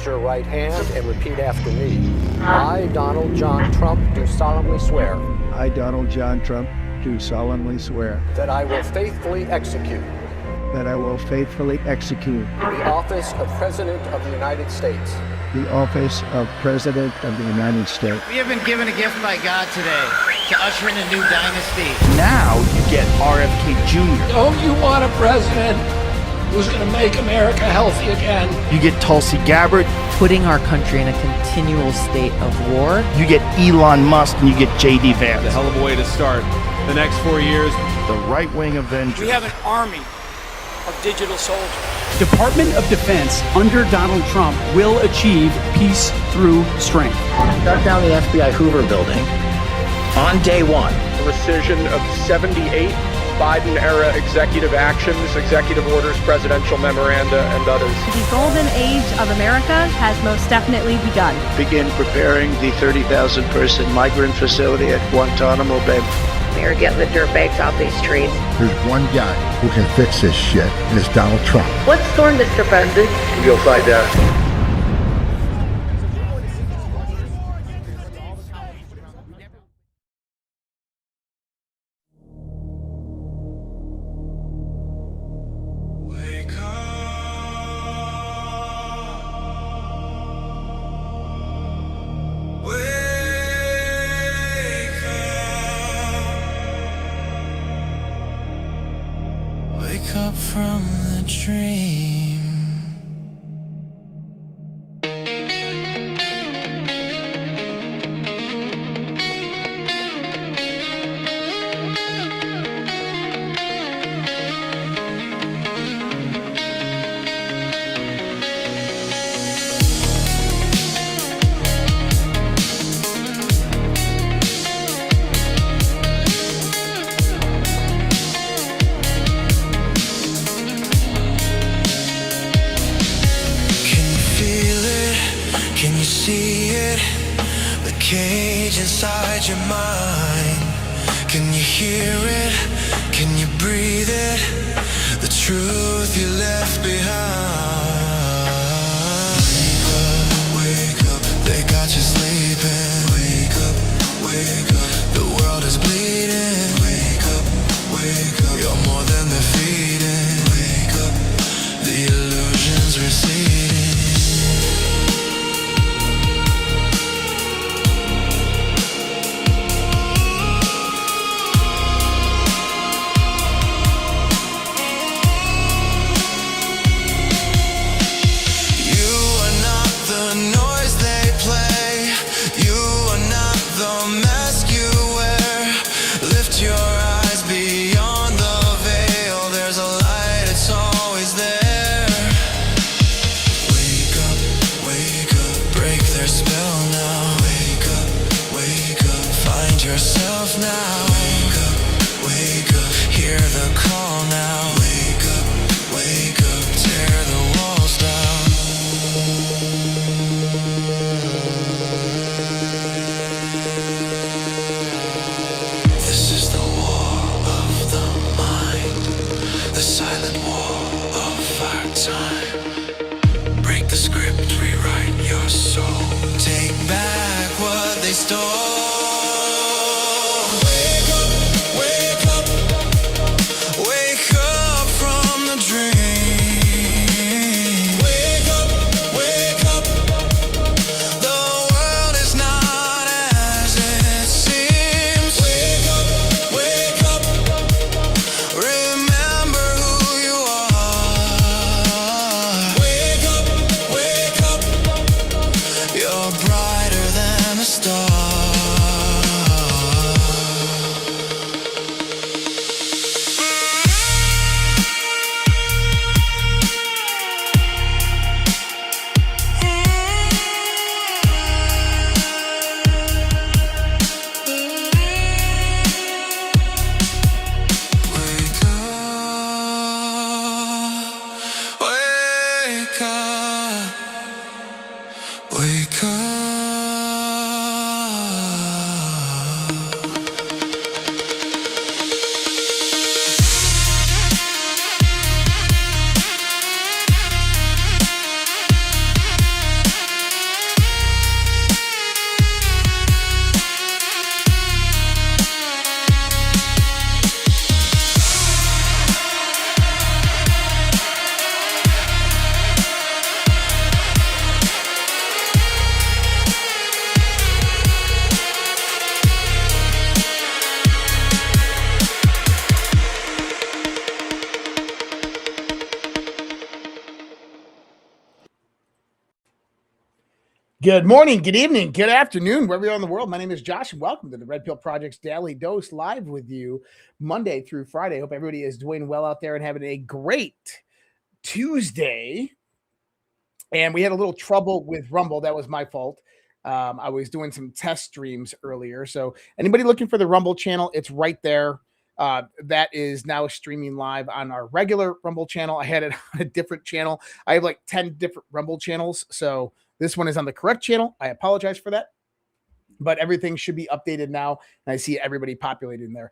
raise your right hand and repeat after me. I, Donald John Trump, do solemnly swear. I, Donald John Trump, do solemnly swear. That I will faithfully execute. That I will faithfully execute. The office of President of the United States. The office of President of the United States. We have been given a gift by God today to usher in a new dynasty. Now you get RFK Jr. Don't you want a president who's going to make America healthy again? You get Tulsi Gabbard. Putting our country in a continual state of war. You get Elon Musk and you get J.D. Vance. A hell of a way to start the next 4 years. The right-wing Avenger. We have an army of digital soldiers. Department of Defense under Donald Trump will achieve peace through strength. Shut down the FBI Hoover building on day one. Rescission of 78 Biden-era executive actions, executive orders, presidential memoranda, and others. The golden age of America has most definitely begun. Begin preparing the 30,000-person migrant facility at Guantanamo Bay. They're getting the dirtbags off these streets. There's one guy who can fix this shit, and it's Donald Trump. What's storm, Mr. President? You'll find out. Wake up from the dream. Cage inside your mind. Can you hear it? Can you breathe it? The truth you left behind. Wake up, they got you sleeping. Wake up, the world is bleeding. Wake up, you're more than defeated. Wake up, the illusion's receding. You're brighter than a star. Good morning, good evening, good afternoon, wherever you're in the world. My name is Josh, and welcome to the Red Pill Project's Daily Dose, live with you Monday through Friday. Hope everybody is doing well out there and having a great Tuesday. And we had a little trouble with Rumble. That was my fault. I was doing some test streams earlier. So anybody looking for the Rumble channel, it's right there. That is now streaming live on our regular Rumble channel. I had it on a different channel. I have like 10 different Rumble channels. So this one is on the correct channel. I apologize for that, but everything should be updated now. And I see everybody populating there.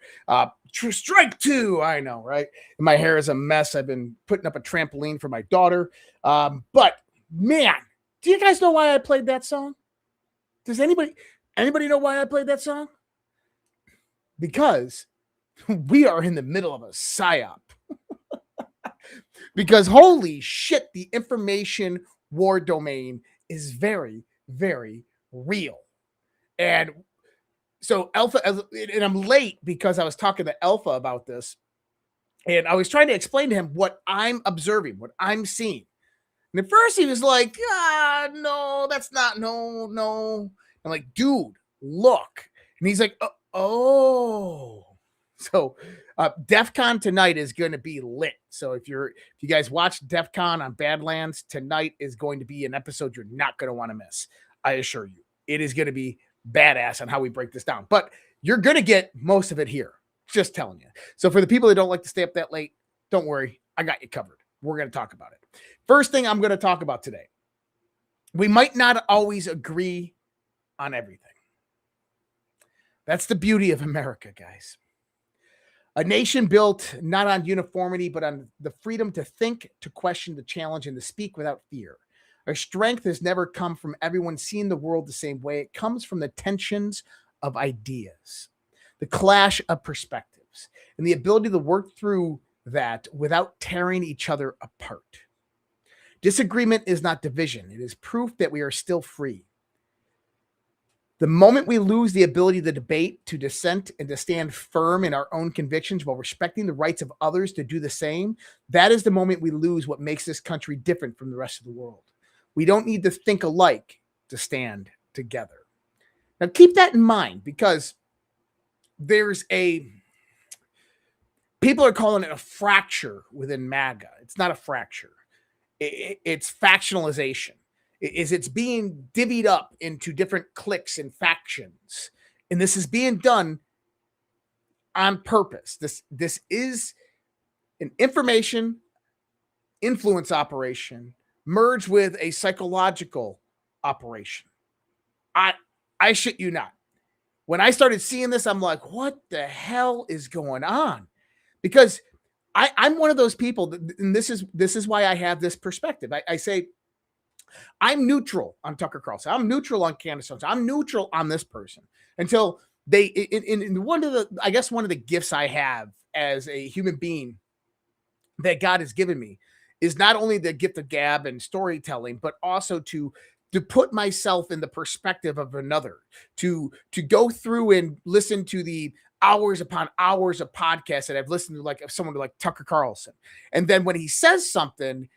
Strike two. I know, right? My hair is a mess. I've been putting up a trampoline for my daughter. But man, do you guys know why I played that song? Does anybody know why I played that song? Because we are in the middle of a psyop. Because holy shit, the information war domain is very, very real. And so Alpha, and I'm late because I was talking to Alpha about this, and I was trying to explain to him what I'm observing, what I'm seeing. And at first he was like, no, that's not, no. I'm like, dude, look. And he's like, oh. So DEF CON tonight is going to be lit. So if you guys watch DEF CON on Badlands, tonight is going to be an episode you're not going to want to miss. I assure you. It is going to be badass on how we break this down. But you're going to get most of it here. Just telling you. So for the people that don't like to stay up that late, don't worry. I got you covered. We're going to talk about it. First thing I'm going to talk about today. We might not always agree on everything. That's the beauty of America, guys. A nation built not on uniformity, but on the freedom to think, to question, to challenge, and to speak without fear. Our strength has never come from everyone seeing the world the same way. It comes from the tensions of ideas, the clash of perspectives, and the ability to work through that without tearing each other apart. Disagreement is not division. It is proof that we are still free. The moment we lose the ability to debate, to dissent, and to stand firm in our own convictions while respecting the rights of others to do the same, that is the moment we lose what makes this country different from the rest of the world. We don't need to think alike to stand together. Now, keep that in mind, because people are calling it a fracture within MAGA. It's not a fracture. It's factionalization. It's being divvied up into different cliques and factions. And this is being done on purpose. This is an information influence operation merged with a psychological operation. I shit you not. When I started seeing this, I'm like, what the hell is going on? Because I'm one of those people, and this is why I have this perspective. I say, I'm neutral on Tucker Carlson. I'm neutral on Candace Jones. I'm neutral on this person until they, in one of the gifts I have as a human being that God has given me is not only the gift of gab and storytelling, but also to put myself in the perspective of another, to go through and listen to the hours upon hours of podcasts that I've listened to, like someone like Tucker Carlson. And then when he says something,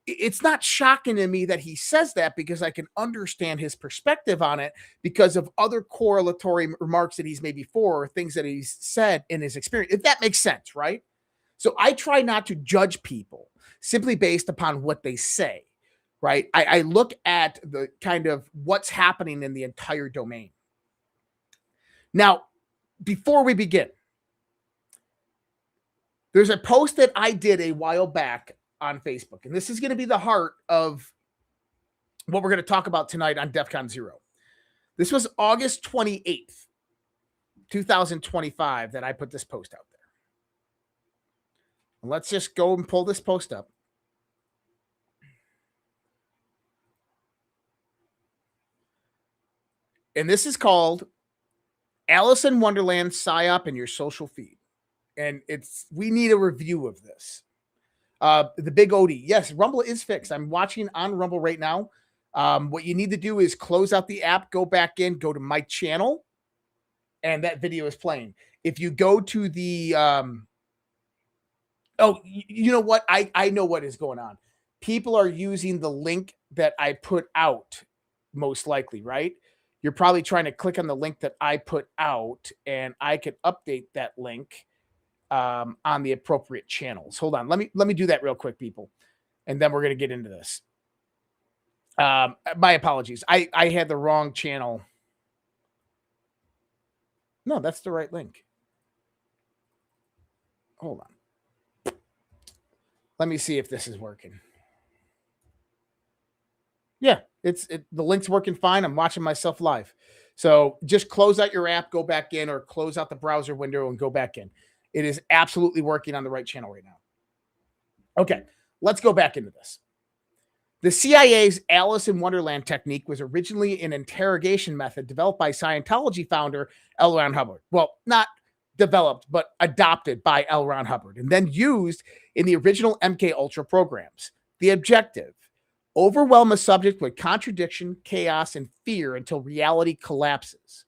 it's not shocking to me that he says that, because I can understand his perspective on it because of other correlatory remarks that he's made before, or things that he's said in his experience, if that makes sense, right? So I try not to judge people simply based upon what they say, right? I look at the kind of what's happening in the entire domain. Now, before we begin, there's a post that I did a while back on Facebook, and this is going to be the heart of what we're going to talk about tonight on DEF CON 0. This was August 28th, 2025 that I put this post out there. And let's just go and pull this post up. And this is called Alice in Wonderland psyop in your social feed. And we need a review of this. The big Odie. Yes, Rumble is fixed. I'm watching on Rumble right now. What you need to do is close out the app, go back in, go to my channel, and that video is playing. If you go to the, you know what? I know what is going on. People are using the link that I put out most likely, right? You're probably trying to click on the link that I put out, and I can update that link on the appropriate channels. Hold on. Let me do that real quick, people, and then we're going to get into this. My apologies. I had the wrong channel. No, that's the right link. Hold on. Let me see if this is working. Yeah, the link's working fine. I'm watching myself live. So just close out your app, go back in, or close out the browser window and go back in. It is absolutely working on the right channel right now. Okay, let's go back into this. The CIA's Alice in Wonderland technique was originally an interrogation method developed by Scientology founder L. Ron Hubbard. Well, not developed, but adopted by L. Ron Hubbard, and then used in the original MKUltra programs. The objective: overwhelm a subject with contradiction, chaos, and fear until reality collapses.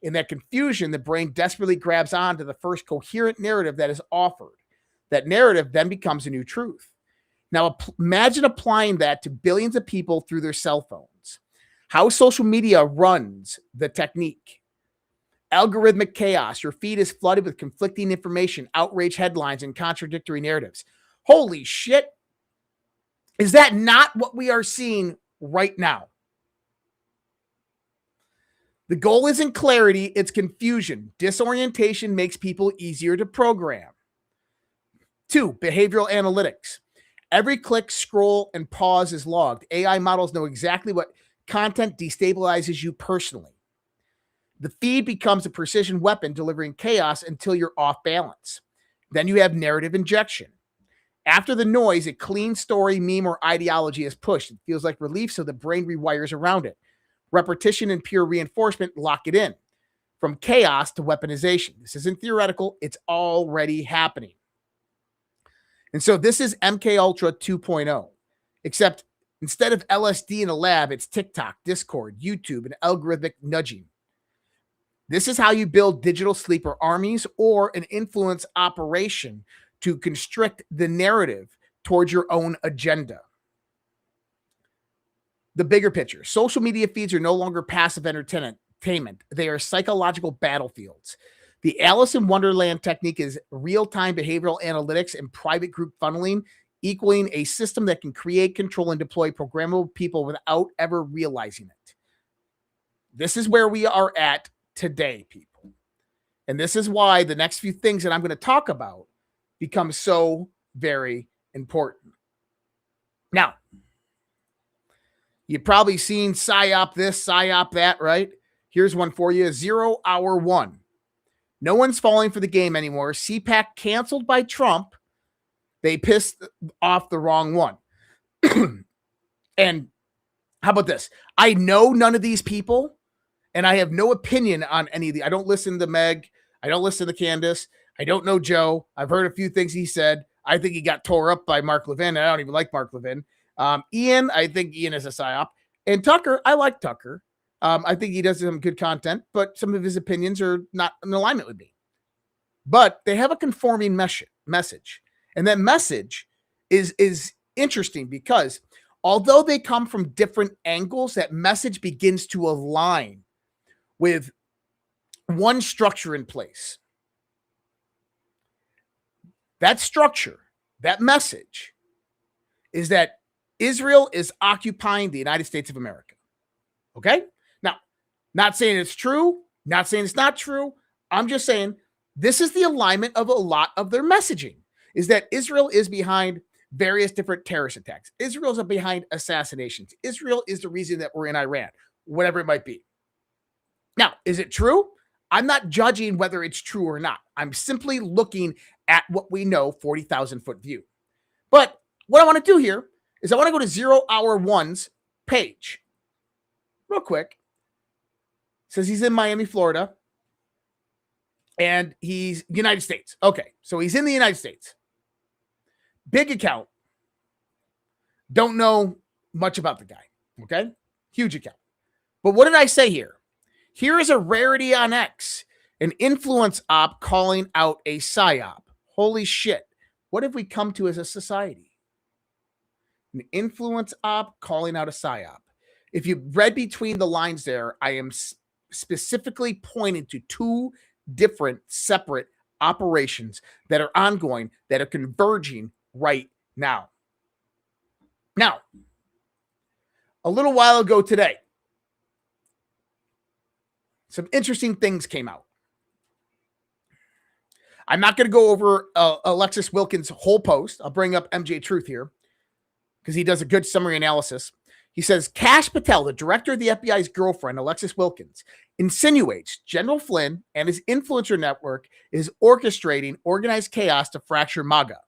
In that confusion, the brain desperately grabs onto the first coherent narrative that is offered. That narrative then becomes a new truth. Now, imagine applying that to billions of people through their cell phones. How social media runs the technique. Algorithmic chaos. Your feed is flooded with conflicting information, outrage headlines, and contradictory narratives. Holy shit. Is that not what we are seeing right now? The goal isn't clarity, it's confusion. Disorientation makes people easier to program. 2, behavioral analytics. Every click, scroll, and pause is logged. AI models know exactly what content destabilizes you personally. The feed becomes a precision weapon delivering chaos until you're off balance. Then you have narrative injection. After the noise, a clean story, meme, or ideology is pushed. It feels like relief, so the brain rewires around it. Repetition and pure reinforcement lock it in. From chaos to weaponization. This isn't theoretical. It's already happening. And so this is MKUltra 2.0, except instead of LSD in a lab, it's TikTok, Discord, YouTube, and algorithmic nudging. This is how you build digital sleeper armies or an influence operation to constrict the narrative towards your own agenda. The bigger picture. Social media feeds are no longer passive entertainment. They are psychological battlefields. The Alice in Wonderland technique is real-time behavioral analytics and private group funneling, equaling a system that can create, control, and deploy programmable people without ever realizing it. This is where we are at today, people. And this is why the next few things that I'm going to talk about become so very important. Now, you've probably seen psyop this, psyop that, right? Here's one for you, 0 Hour 1. No one's falling for the game anymore. CPAC canceled by Trump. They pissed off the wrong one. And how about this? I know none of these people, and I have no opinion on any of the. I don't listen to Meg. I don't listen to Candace. I don't know Joe. I've heard a few things he said. I think he got tore up by Mark Levin. I don't even like Mark Levin. Ian, I think Ian is a psyop. And Tucker, I like Tucker. I think he does some good content, but some of his opinions are not in alignment with me. But they have a conforming message. And that message is interesting because although they come from different angles, that message begins to align with one structure in place. That structure, that message, is that Israel is occupying the United States of America. Okay? Now, not saying it's true, not saying it's not true. I'm just saying this is the alignment of a lot of their messaging, is that Israel is behind various different terrorist attacks. Israel's behind assassinations. Israel is the reason that we're in Iran, whatever it might be. Now, is it true? I'm not judging whether it's true or not. I'm simply looking at what we know, 40,000-foot view. But what I want to do here is I want to go to 0 Hour 1's page real quick. It says he's in Miami, Florida, and he's United States. Okay, so he's in the United States. Big account. Don't know much about the guy, okay? Huge account. But what did I say here? Here is a rarity on X, an influence op calling out a psyop. Holy shit. What have we come to as a society? An influence op calling out a psyop. If you read between the lines there, I am specifically pointing to two different separate operations that are ongoing, that are converging right now. Now, a little while ago today, some interesting things came out. I'm not going to go over Alexis Wilkins' whole post. I'll bring up MJ Truth here because he does a good summary analysis. He says, Kash Patel, the director of the FBI's girlfriend, Alexis Wilkins, insinuates General Flynn and his influencer network is orchestrating organized chaos to fracture MAGA.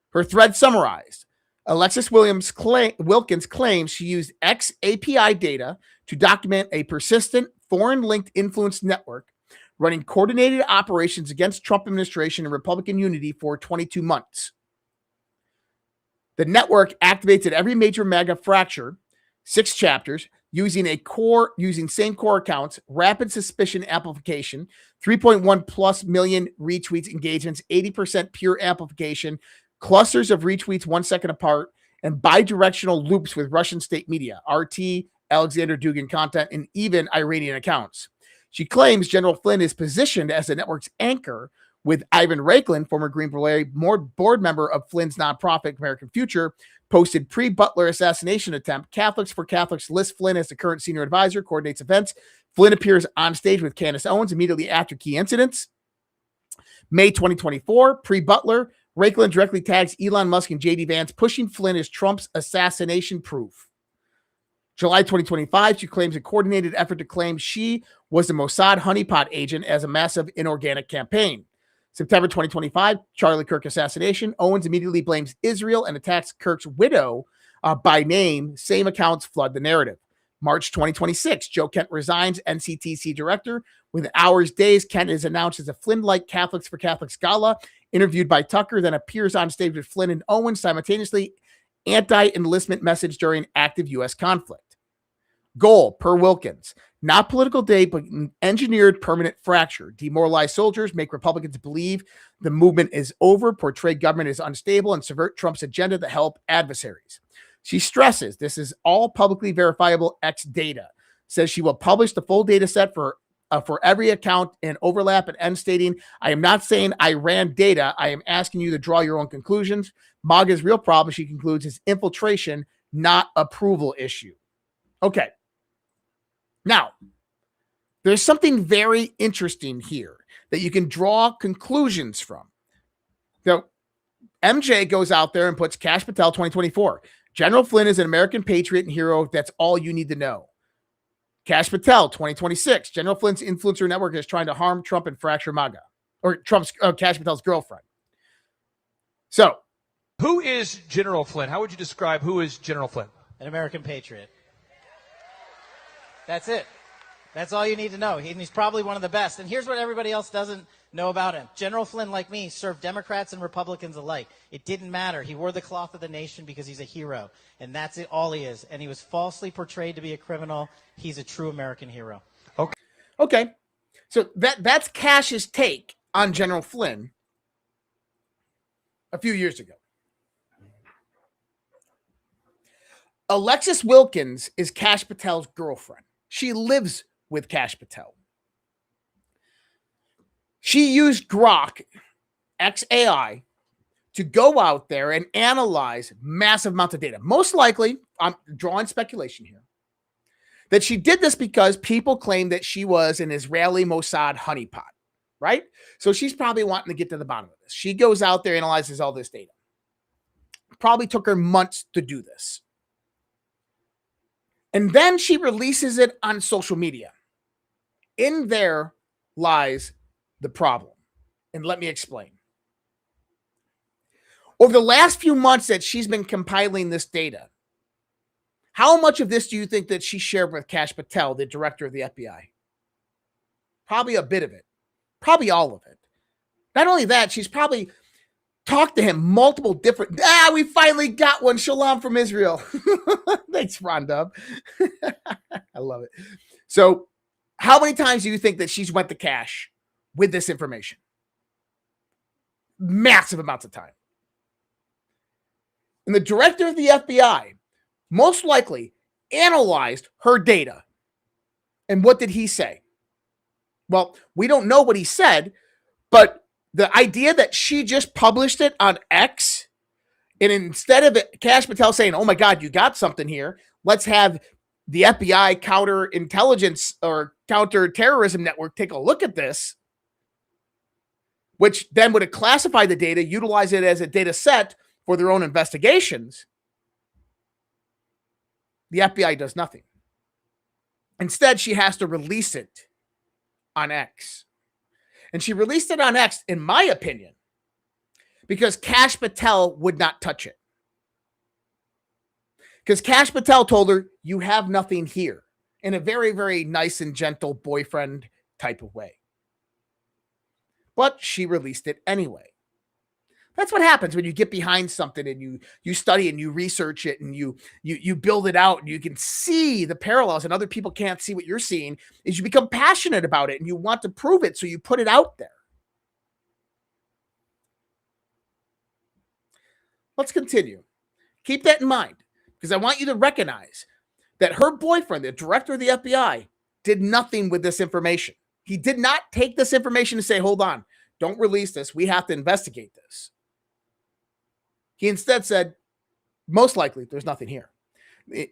Her thread summarized, Alexis Wilkins claims she used XAPI data to document a persistent foreign-linked influence network running coordinated operations against Trump administration and Republican unity for 22 months. The network activates at every major MAGA fracture, 6 chapters, using same core accounts, rapid suspicion amplification, 3.1 plus million retweets engagements, 80% pure amplification, clusters of retweets 1 second apart, and bidirectional loops with Russian state media, RT, Alexander Dugin content, and even Iranian accounts. She claims General Flynn is positioned as the network's anchor, with Ivan Raiklin, former Green Beret board member of Flynn's nonprofit American Future, posted pre-Butler assassination attempt. Catholics for Catholics lists Flynn as the current senior advisor, coordinates events. Flynn appears on stage with Candace Owens immediately after key incidents. May 2024, pre-Butler, Raiklin directly tags Elon Musk and JD Vance, pushing Flynn as Trump's assassination proof. July 2025, she claims a coordinated effort to claim she was the Mossad honeypot agent as a massive inorganic campaign. September 2025, Charlie Kirk assassination. Owens immediately blames Israel and attacks Kirk's widow by name. Same accounts flood the narrative. March 2026, Joe Kent resigns, NCTC director. Within hours, days, Kent is announced as a Flynn-like Catholics for Catholics gala, interviewed by Tucker, then appears on stage with Flynn and Owens, simultaneously anti-enlistment message during active U.S. conflict. Goal, per Wilkins, not political day, but engineered permanent fracture. Demoralize soldiers, make Republicans believe the movement is over, portray government as unstable, and subvert Trump's agenda to help adversaries. She stresses this is all publicly verifiable X data. Says she will publish the full data set for every account and overlap, and ends stating, I am not saying I ran data. I am asking you to draw your own conclusions. MAGA's real problem, she concludes, is infiltration, not approval issue. Okay. Now, there's something very interesting here that you can draw conclusions from. So, MJ goes out there and puts Kash Patel 2024. General Flynn is an American patriot and hero. That's all you need to know. Kash Patel 2026. General Flynn's influencer network is trying to harm Trump and fracture MAGA. Or Trump's Kash Patel's girlfriend. So, who is General Flynn? How would you describe who is General Flynn? An American patriot. That's it. That's all you need to know. He's probably one of the best. And here's what everybody else doesn't know about him. General Flynn, like me, served Democrats and Republicans alike. It didn't matter. He wore the cloth of the nation because he's a hero. And that's it, all he is. And he was falsely portrayed to be a criminal. He's a true American hero. Okay. So that's Kash's take on General Flynn a few years ago. Alexis Wilkins is Kash Patel's girlfriend. She lives with Kash Patel. She used Grok, XAI, to go out there and analyze massive amounts of data. Most likely, I'm drawing speculation here, that she did this because people claim that she was an Israeli Mossad honeypot, right? So she's probably wanting to get to the bottom of this. She goes out there, analyzes all this data. Probably took her months to do this. And then she releases it on social media. In there lies the problem. And let me explain. Over the last few months that she's been compiling this data, how much of this do you think that she shared with Kash Patel, the director of the FBI? Probably a bit of it. Probably all of it. Not only that, she's probably talked to him multiple different... we finally got one. Shalom from Israel. Thanks, Ron Dub. I love it. So how many times do you think that she's went to Kash with this information? Massive amounts of time. And the director of the FBI, most likely, analyzed her data. And what did he say? Well, we don't know what he said, but the idea that she just published it on X, and instead of Kash Patel saying, oh my God, you got something here, let's have the FBI counterintelligence or counterterrorism network take a look at this, which then would have classified the data, utilize it as a data set for their own investigations. The FBI does nothing. Instead, she has to release it on X. And she released it on X, in my opinion, because Kash Patel would not touch it. Because Kash Patel told her, you have nothing here, in a very, very nice and gentle boyfriend type of way. But she released it anyway. That's what happens when you get behind something and you study and you research it and you build it out and you can see the parallels and other people can't see what you're seeing, is you become passionate about it and you want to prove it, so you put it out there. Let's continue. Keep that in mind, because I want you to recognize that her boyfriend, the director of the FBI, did nothing with this information. He did not take this information and say, hold on, don't release this. We have to investigate this. He instead said, most likely, there's nothing here.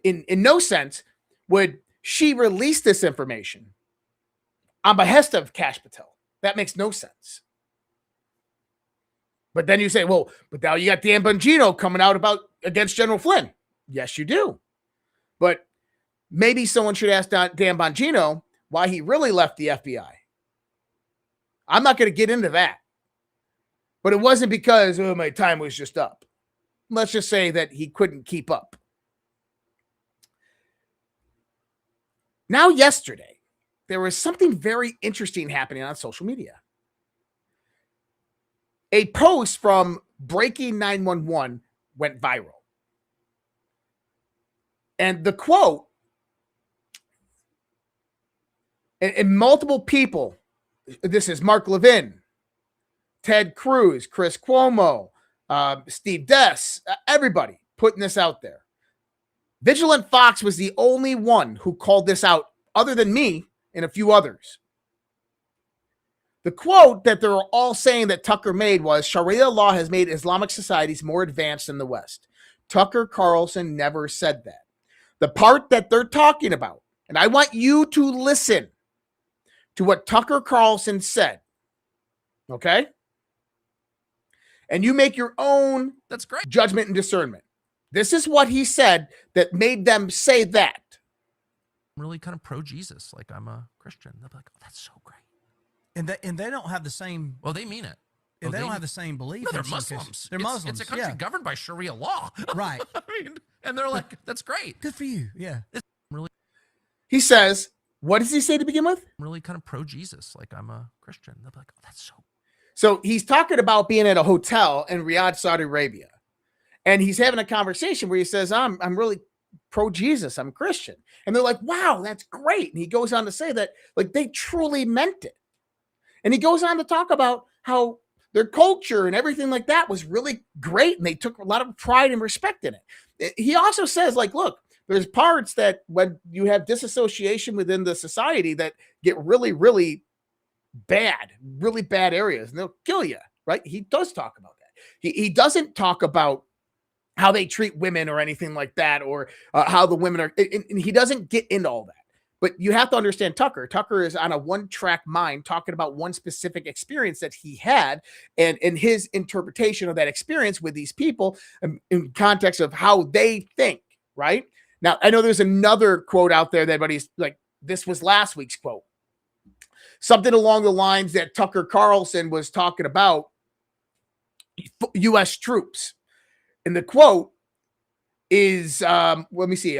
In no sense would she release this information on behest of Kash Patel. That makes no sense. But then you say, well, but now you got Dan Bongino coming out against General Flynn. Yes, you do. But maybe someone should ask Dan Bongino why he really left the FBI. I'm not going to get into that. But it wasn't because, oh, my time was just up. Let's just say that he couldn't keep up. Now, yesterday, there was something very interesting happening on social media. A post from Breaking 911 went viral. And the quote, and multiple people, this is Mark Levin, Ted Cruz, Chris Cuomo, Steve Dess, everybody putting this out there. Vigilant Fox was the only one who called this out, other than me and a few others. The quote that they're all saying that Tucker made was, Sharia law has made Islamic societies more advanced than the West. Tucker Carlson never said that. The part that they're talking about, and I want you to listen to what Tucker Carlson said, okay? And you make your own judgment and discernment. This is what he said that made them say that. I'm really kind of pro-Jesus, like I'm a Christian. They'll be like, oh, that's so great. And they don't have the same. Well, they mean it. And they don't have the same belief. No, they're Muslims. They're Muslims. It's a country governed by Sharia law. Right. I mean, and they're like, that's great. Good for you. Yeah. It's really. He says, what does he say to begin with? I'm really kind of pro-Jesus, like I'm a Christian. They'll be like, oh, that's so. So he's talking about being at a hotel in Riyadh, Saudi Arabia. And he's having a conversation where he says, I'm really pro-Jesus. I'm Christian. And they're like, wow, that's great. And he goes on to say that, like, they truly meant it. And he goes on to talk about how their culture and everything like that was really great. And they took a lot of pride and respect in it. He also says, like, look, there's parts that when you have disassociation within the society that get really, really bad areas, and they'll kill you, right? He does talk about that. He doesn't talk about how they treat women or anything like that, or how the women are, and he doesn't get into all that. But you have to understand Tucker. Tucker is on a one-track mind talking about one specific experience that he had and his interpretation of that experience with these people in context of how they think, right? Now, I know there's another quote out there that everybody's like, this was last week's quote. Something along the lines that Tucker Carlson was talking about U.S. troops. And the quote is, let me see,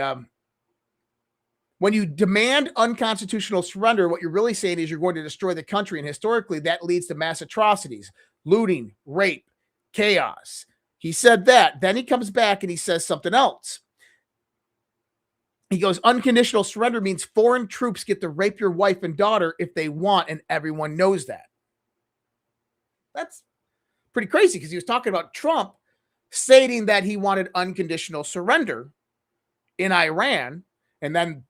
when you demand unconstitutional surrender, what you're really saying is you're going to destroy the country. And historically, that leads to mass atrocities, looting, rape, chaos. He said that. Then he comes back and he says something else. He goes, unconditional surrender means foreign troops get to rape your wife and daughter if they want, and everyone knows that. That's pretty crazy, because he was talking about Trump stating that he wanted unconditional surrender in Iran. And then,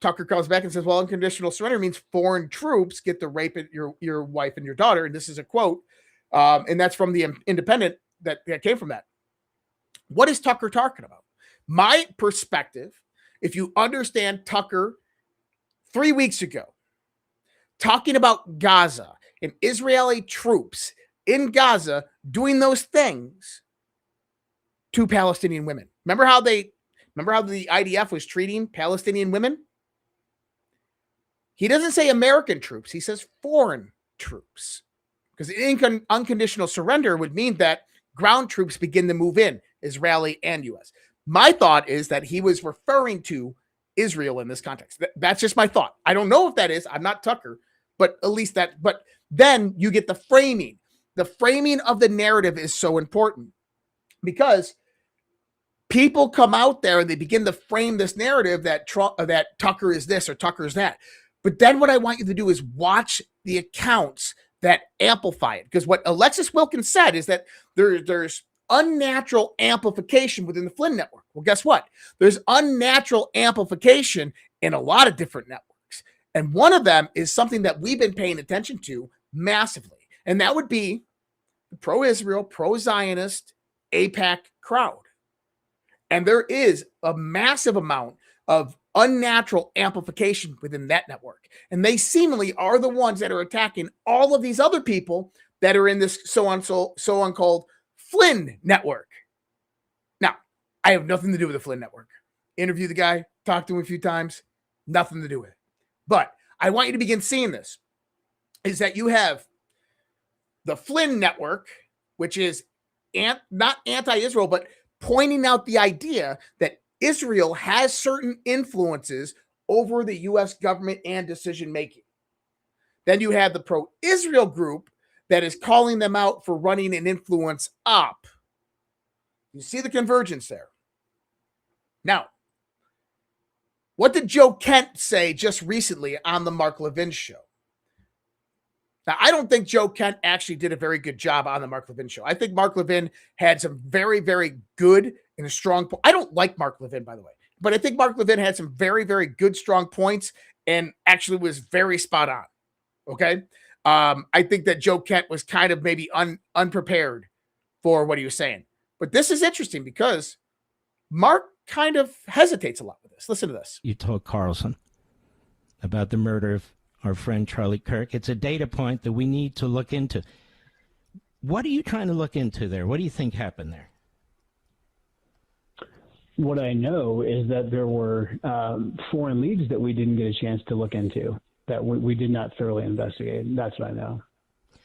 Tucker comes back and says, well, unconditional surrender means foreign troops get to rape your wife and your daughter. And this is a quote. And that's from the Independent that came from that. What is Tucker talking about? My perspective, if you understand Tucker 3 weeks ago, talking about Gaza and Israeli troops in Gaza doing those things to Palestinian women. Remember how the IDF was treating Palestinian women? He doesn't say American troops. He says foreign troops. Because unconditional surrender would mean that ground troops begin to move in, Israeli and U.S. My thought is that he was referring to Israel in this context. That's just my thought. I don't know if that is. I'm not Tucker, but at least that. But then you get the framing. The framing of the narrative is so important because people come out there and they begin to frame this narrative that Tucker is this or Tucker is that. But then what I want you to do is watch the accounts that amplify it. Because what Alexis Wilkins said is that there's unnatural amplification within the Flynn network. Well, guess what? There's unnatural amplification in a lot of different networks. And one of them is something that we've been paying attention to massively. And that would be the pro-Israel, pro-Zionist AIPAC crowd. And there is a massive amount of unnatural amplification within that network. And they seemingly are the ones that are attacking all of these other people that are in this so-called Flynn network. Now, I have nothing to do with the Flynn network. Interview the guy, talk to him a few times, nothing to do with it. But I want you to begin seeing this, is that you have the Flynn network, which is not anti-Israel, but pointing out the idea that Israel has certain influences over the U.S. government and decision-making. Then you have the pro-Israel group that is calling them out for running an influence op. You see the convergence there. Now, what did Joe Kent say just recently on the Mark Levin show? Now, I don't think Joe Kent actually did a very good job on the Mark Levin show. I think Mark Levin had some very, very good and a strong I don't like Mark Levin, by the way, but I think Mark Levin had some very, very good, strong points and actually was very spot on. Okay. I think that Joe Kent was kind of maybe unprepared for what he was saying. But this is interesting because Mark kind of hesitates a lot with this. Listen to this. You told Carlson about the murder of our friend Charlie Kirk. It's a data point that we need to look into. What are you trying to look into there? What do you think happened there? What I know is that there were foreign leads that we didn't get a chance to look into, that we did not thoroughly investigate. That's what I know. Do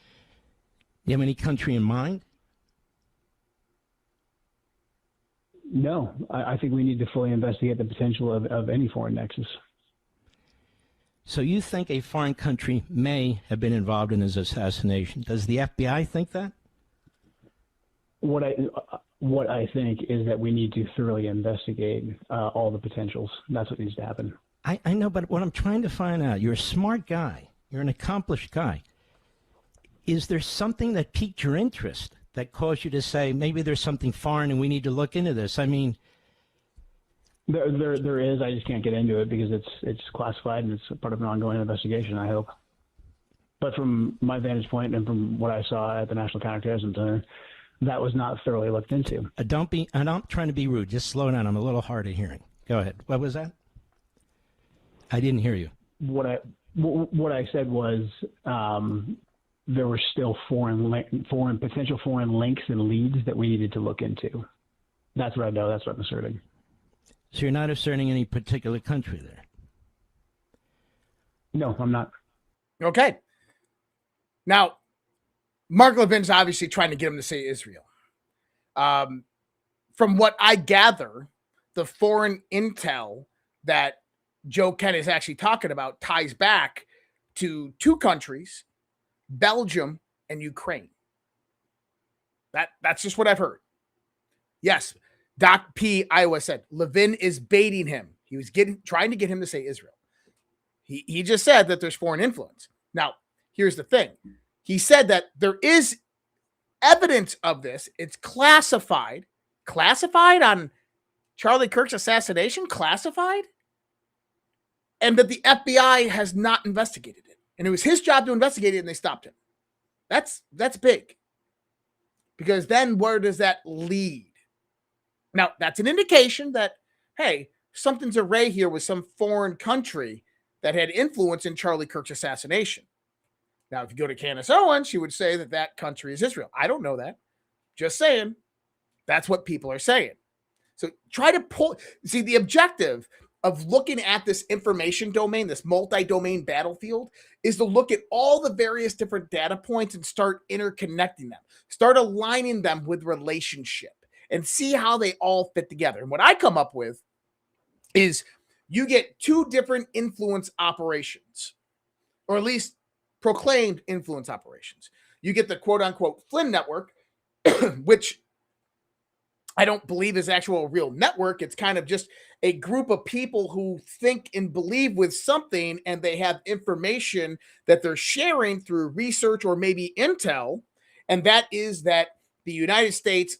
you have any country in mind? No, I think we need to fully investigate the potential of any foreign nexus. So you think a foreign country may have been involved in his assassination. Does the FBI think that? What I think is that we need to thoroughly investigate all the potentials. That's what needs to happen. I know, but what I'm trying to find out, you're a smart guy. You're an accomplished guy. Is there something that piqued your interest that caused you to say, maybe there's something foreign and we need to look into this? I mean... There is. I just can't get into it because it's classified and it's part of an ongoing investigation, I hope. But from my vantage point and from what I saw at the National Counterterrorism Center, that was not thoroughly looked into. I'm not trying to be rude. Just slow down. I'm a little hard of hearing. Go ahead. What was that? I didn't hear you. What I said was there were still potential foreign links and leads that we needed to look into. That's what I know. That's what I'm asserting. So you're not asserting any particular country there? No, I'm not. Okay. Now, Mark Levin's obviously trying to get him to say Israel. From what I gather, the foreign intel that Joe Kent is actually talking about ties back to two countries, Belgium and Ukraine. That's just what I've heard. Yes, Doc P. Iowa said Levin is baiting him. He was trying to get him to say Israel. He just said that there's foreign influence. Now, here's the thing. He said that there is evidence of this. It's classified on Charlie Kirk's assassination classified, and that the FBI has not investigated it. And it was his job to investigate it, and they stopped him. That's big. Because then where does that lead? Now, that's an indication that, hey, something's array here with some foreign country that had influence in Charlie Kirk's assassination. Now, if you go to Candace Owens, she would say that that country is Israel. I don't know that. Just saying. That's what people are saying. So try to pull, see, the objective of looking at this information domain, this multi-domain battlefield, is to look at all the various different data points and start interconnecting them, start aligning them with relationship and see how they all fit together. And what I come up with is you get two different influence operations, or at least proclaimed influence operations. You get the quote unquote Flynn network, which I don't believe is actual real network. It's kind of just a group of people who think and believe with something, and they have information that they're sharing through research or maybe intel. And that is that the United States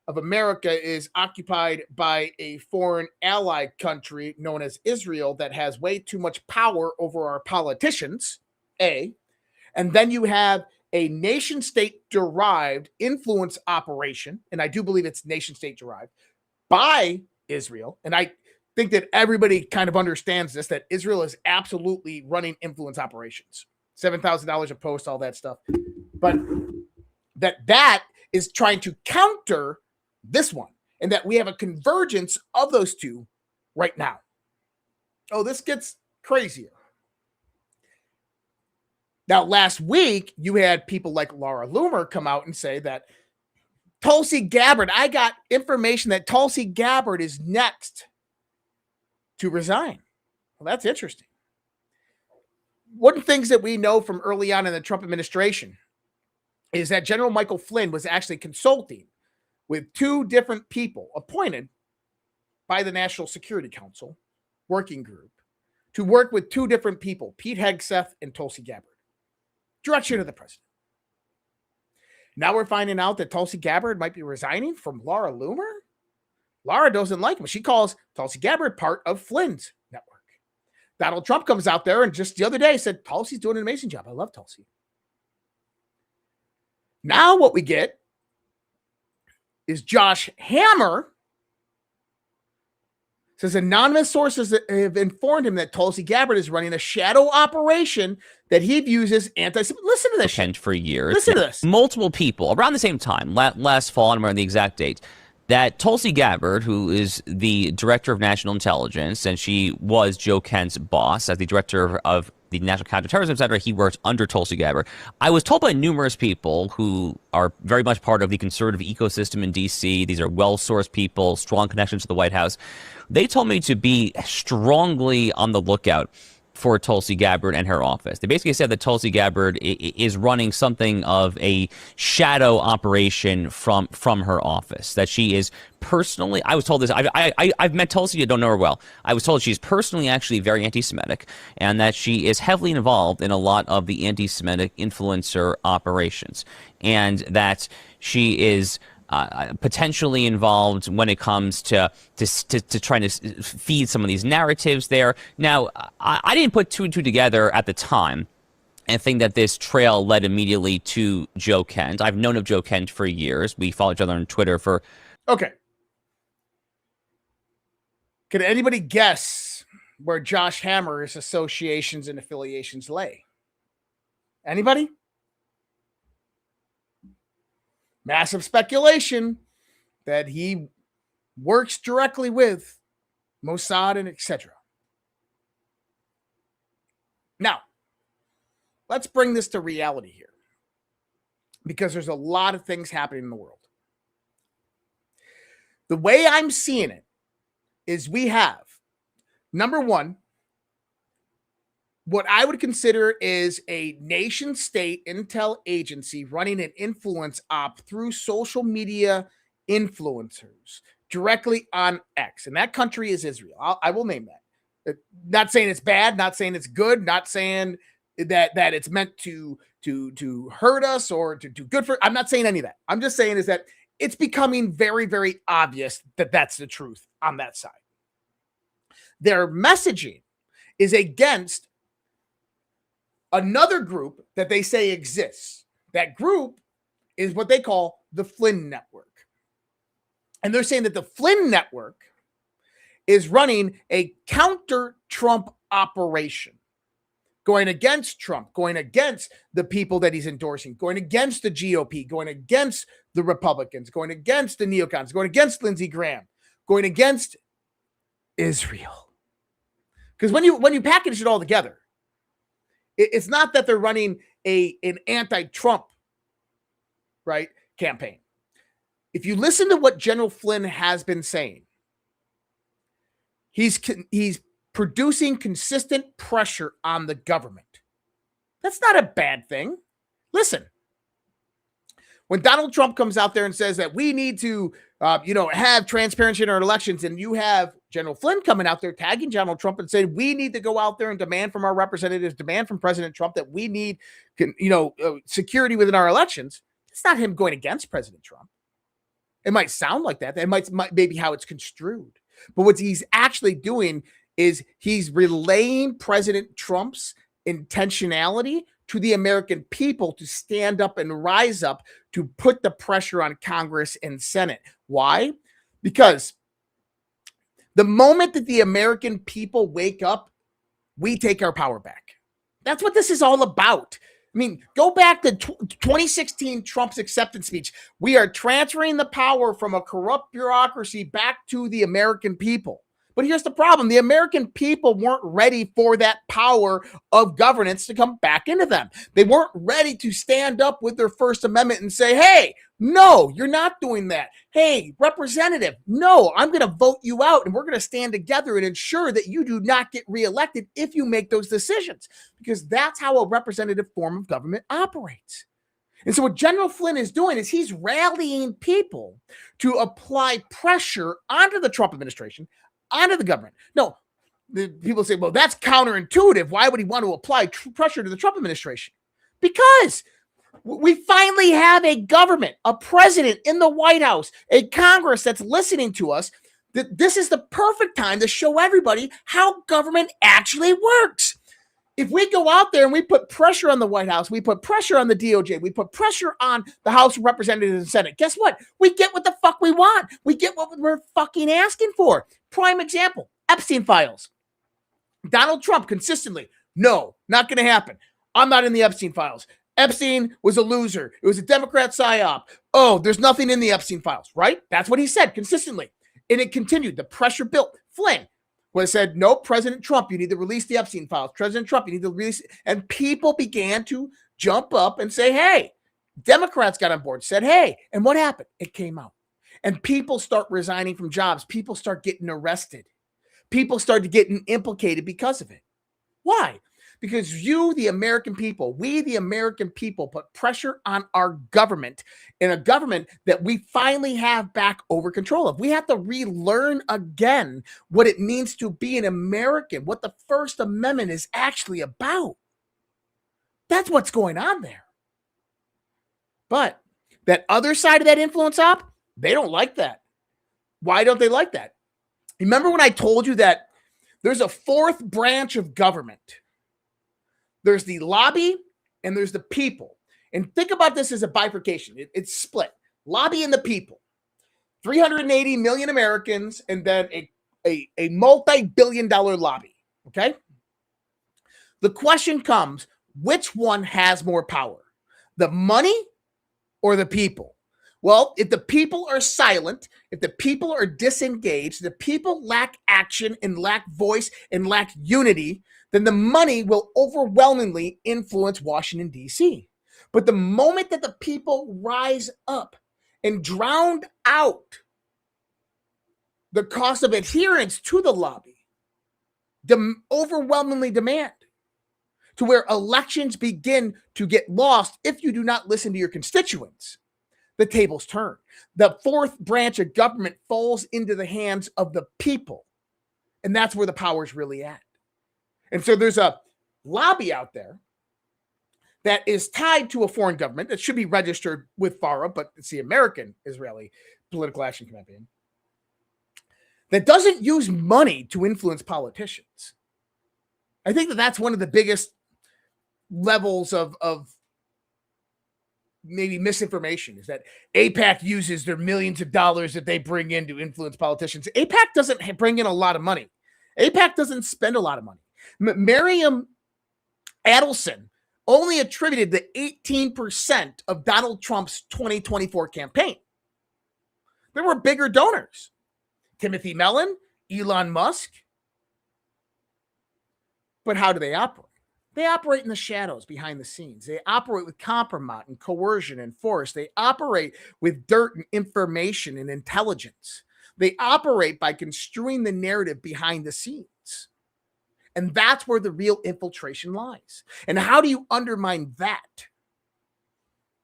of America is occupied by a foreign allied country known as Israel that has way too much power over our politicians, A. And then you have a nation-state derived influence operation, and I do believe it's nation-state derived, by Israel. And I think that everybody kind of understands this, that Israel is absolutely running influence operations. $7,000 a post, all that stuff. But that is trying to counter this one, and that we have a convergence of those two right now. Oh, this gets crazier. Now, last week, you had people like Laura Loomer come out and say that Tulsi Gabbard, I got information that Tulsi Gabbard is next to resign. Well, that's interesting. One of the things that we know from early on in the Trump administration is that General Michael Flynn was actually consulting with two different people appointed by the National Security Council working group to work with two different people, Pete Hegseth and Tulsi Gabbard. Direction of the president. Now we're finding out that Tulsi Gabbard might be resigning from Laura Loomer. Laura doesn't like him. She calls Tulsi Gabbard part of Flynn's network. Donald Trump comes out there and just the other day said, Tulsi's doing an amazing job. I love Tulsi. Now what we get is Josh Hammer says anonymous sources have informed him that Tulsi Gabbard is running a shadow operation that he views as anti-Semitic. Listen to this shit. For years. Listen to this. Multiple people around the same time, last fall, I don't remember the exact date, that Tulsi Gabbard, who is the director of national intelligence, and she was Joe Kent's boss as the director of the National Counterterrorism Center, he worked under Tulsi Gabbard. I was told by numerous people who are very much part of the conservative ecosystem in D.C., these are well-sourced people, strong connections to the White House, they told me to be strongly on the lookout for Tulsi Gabbard and her office. They basically said that Tulsi Gabbard is running something of a shadow operation from her office, that she is personally, I was told this, I've met Tulsi, I don't know her well. I was told she's personally actually very anti-Semitic, and that she is heavily involved in a lot of the anti-Semitic influencer operations, and that she is potentially involved when it comes to trying to feed some of these narratives there. Now, I didn't put two and two together at the time and think that this trail led immediately to Joe Kent. I've known of Joe Kent for years. We follow each other on Twitter for... Okay. Can anybody guess where Josh Hammer's associations and affiliations lay? Anybody? Massive speculation that he works directly with Mossad and etc. Now, let's bring this to reality here, because there's a lot of things happening in the world. The way I'm seeing it is we have, number one, what I would consider is a nation-state intel agency running an influence op through social media influencers directly on X. And that country is Israel. I will name that. Not saying it's bad, not saying it's good, not saying that it's meant to hurt us or to do good for. I'm not saying any of that. I'm just saying is that it's becoming very, very obvious that that's the truth on that side. Their messaging is against another group that they say exists. That group is what they call the Flynn Network. And they're saying that the Flynn Network is running a counter-Trump operation, going against Trump, going against the people that he's endorsing, going against the GOP, going against the Republicans, going against the neocons, going against Lindsey Graham, going against Israel. Because when you package it all together, it's not that they're running an anti-Trump, right, campaign. If you listen to what General Flynn has been saying, he's producing consistent pressure on the government. That's not a bad thing. Listen, when Donald Trump comes out there and says that we need to, have transparency in our elections, and you have General Flynn coming out there tagging Donald Trump and saying we need to go out there and demand from our representatives, demand from President Trump that we need, security within our elections. It's not him going against President Trump. It might sound like that. That might maybe how it's construed. But what he's actually doing is he's relaying President Trump's intentionality to the American people to stand up and rise up to put the pressure on Congress and Senate. Why? Because the moment that the American people wake up, we take our power back. That's what this is all about. I mean, go back to 2016 Trump's acceptance speech. We are transferring the power from a corrupt bureaucracy back to the American people. But here's the problem. The American people weren't ready for that power of governance to come back into them. They weren't ready to stand up with their First Amendment and say, hey, no, you're not doing that. Hey, representative, no, I'm going to vote you out, and we're going to stand together and ensure that you do not get reelected if you make those decisions, because that's how a representative form of government operates. And so what General Flynn is doing is he's rallying people to apply pressure onto the Trump administration, onto the government. No, the people say, well, that's counterintuitive. Why would he want to apply pressure to the Trump administration? Because we finally have a government, a president in the White House, a Congress that's listening to us. That this is the perfect time to show everybody how government actually works. If we go out there and we put pressure on the White House, we put pressure on the DOJ, we put pressure on the House of Representatives and Senate, guess what? We get what the fuck we want. We get what we're fucking asking for. Prime example, Epstein files. Donald Trump consistently, no, not going to happen. I'm not in the Epstein files. Epstein was a loser. It was a Democrat psyop. Oh, there's nothing in the Epstein files, right? That's what he said consistently. And it continued. The pressure built. Flynn was said, no, President Trump, you need to release the Epstein files. President Trump, you need to release. And people began to jump up and say, hey, Democrats got on board, said, hey. And what happened? It came out. And people start resigning from jobs. People start getting arrested. People started getting implicated because of it. Why? Because you, the American people, we, the American people, put pressure on our government, in a government that we finally have back over control of. We have to relearn again what it means to be an American, what the First Amendment is actually about. That's what's going on there. But that other side of that influence op, they don't like that. Why don't they like that? Remember when I told you that there's a fourth branch of government? There's the lobby and there's the people. And think about this as a bifurcation. It's split. Lobby and the people. 380 million Americans and then a multi-billion-dollar lobby. Okay? The question comes, which one has more power? The money or the people? Well, if the people are silent, if the people are disengaged, the people lack action and lack voice and lack unity, then the money will overwhelmingly influence Washington, D.C. But the moment that the people rise up and drown out the cost of adherence to the lobby, overwhelmingly demand, to where elections begin to get lost if you do not listen to your constituents, the tables turn. The fourth branch of government falls into the hands of the people. And that's where the power is really at. And so there's a lobby out there that is tied to a foreign government that should be registered with FARA, but it's the American Israeli Political Action Campaign, that doesn't use money to influence politicians. I think that that's one of the biggest levels of maybe misinformation, is that AIPAC uses their millions of dollars that they bring in to influence politicians. AIPAC doesn't bring in a lot of money. AIPAC doesn't spend a lot of money. Miriam Adelson only attributed the 18% of Donald Trump's 2024 campaign. There were bigger donors. Timothy Mellon, Elon Musk. But how do they operate? They operate in the shadows, behind the scenes. They operate with compromise and coercion and force. They operate with dirt and information and intelligence. They operate by construing the narrative behind the scenes. And that's where the real infiltration lies. And how do you undermine that?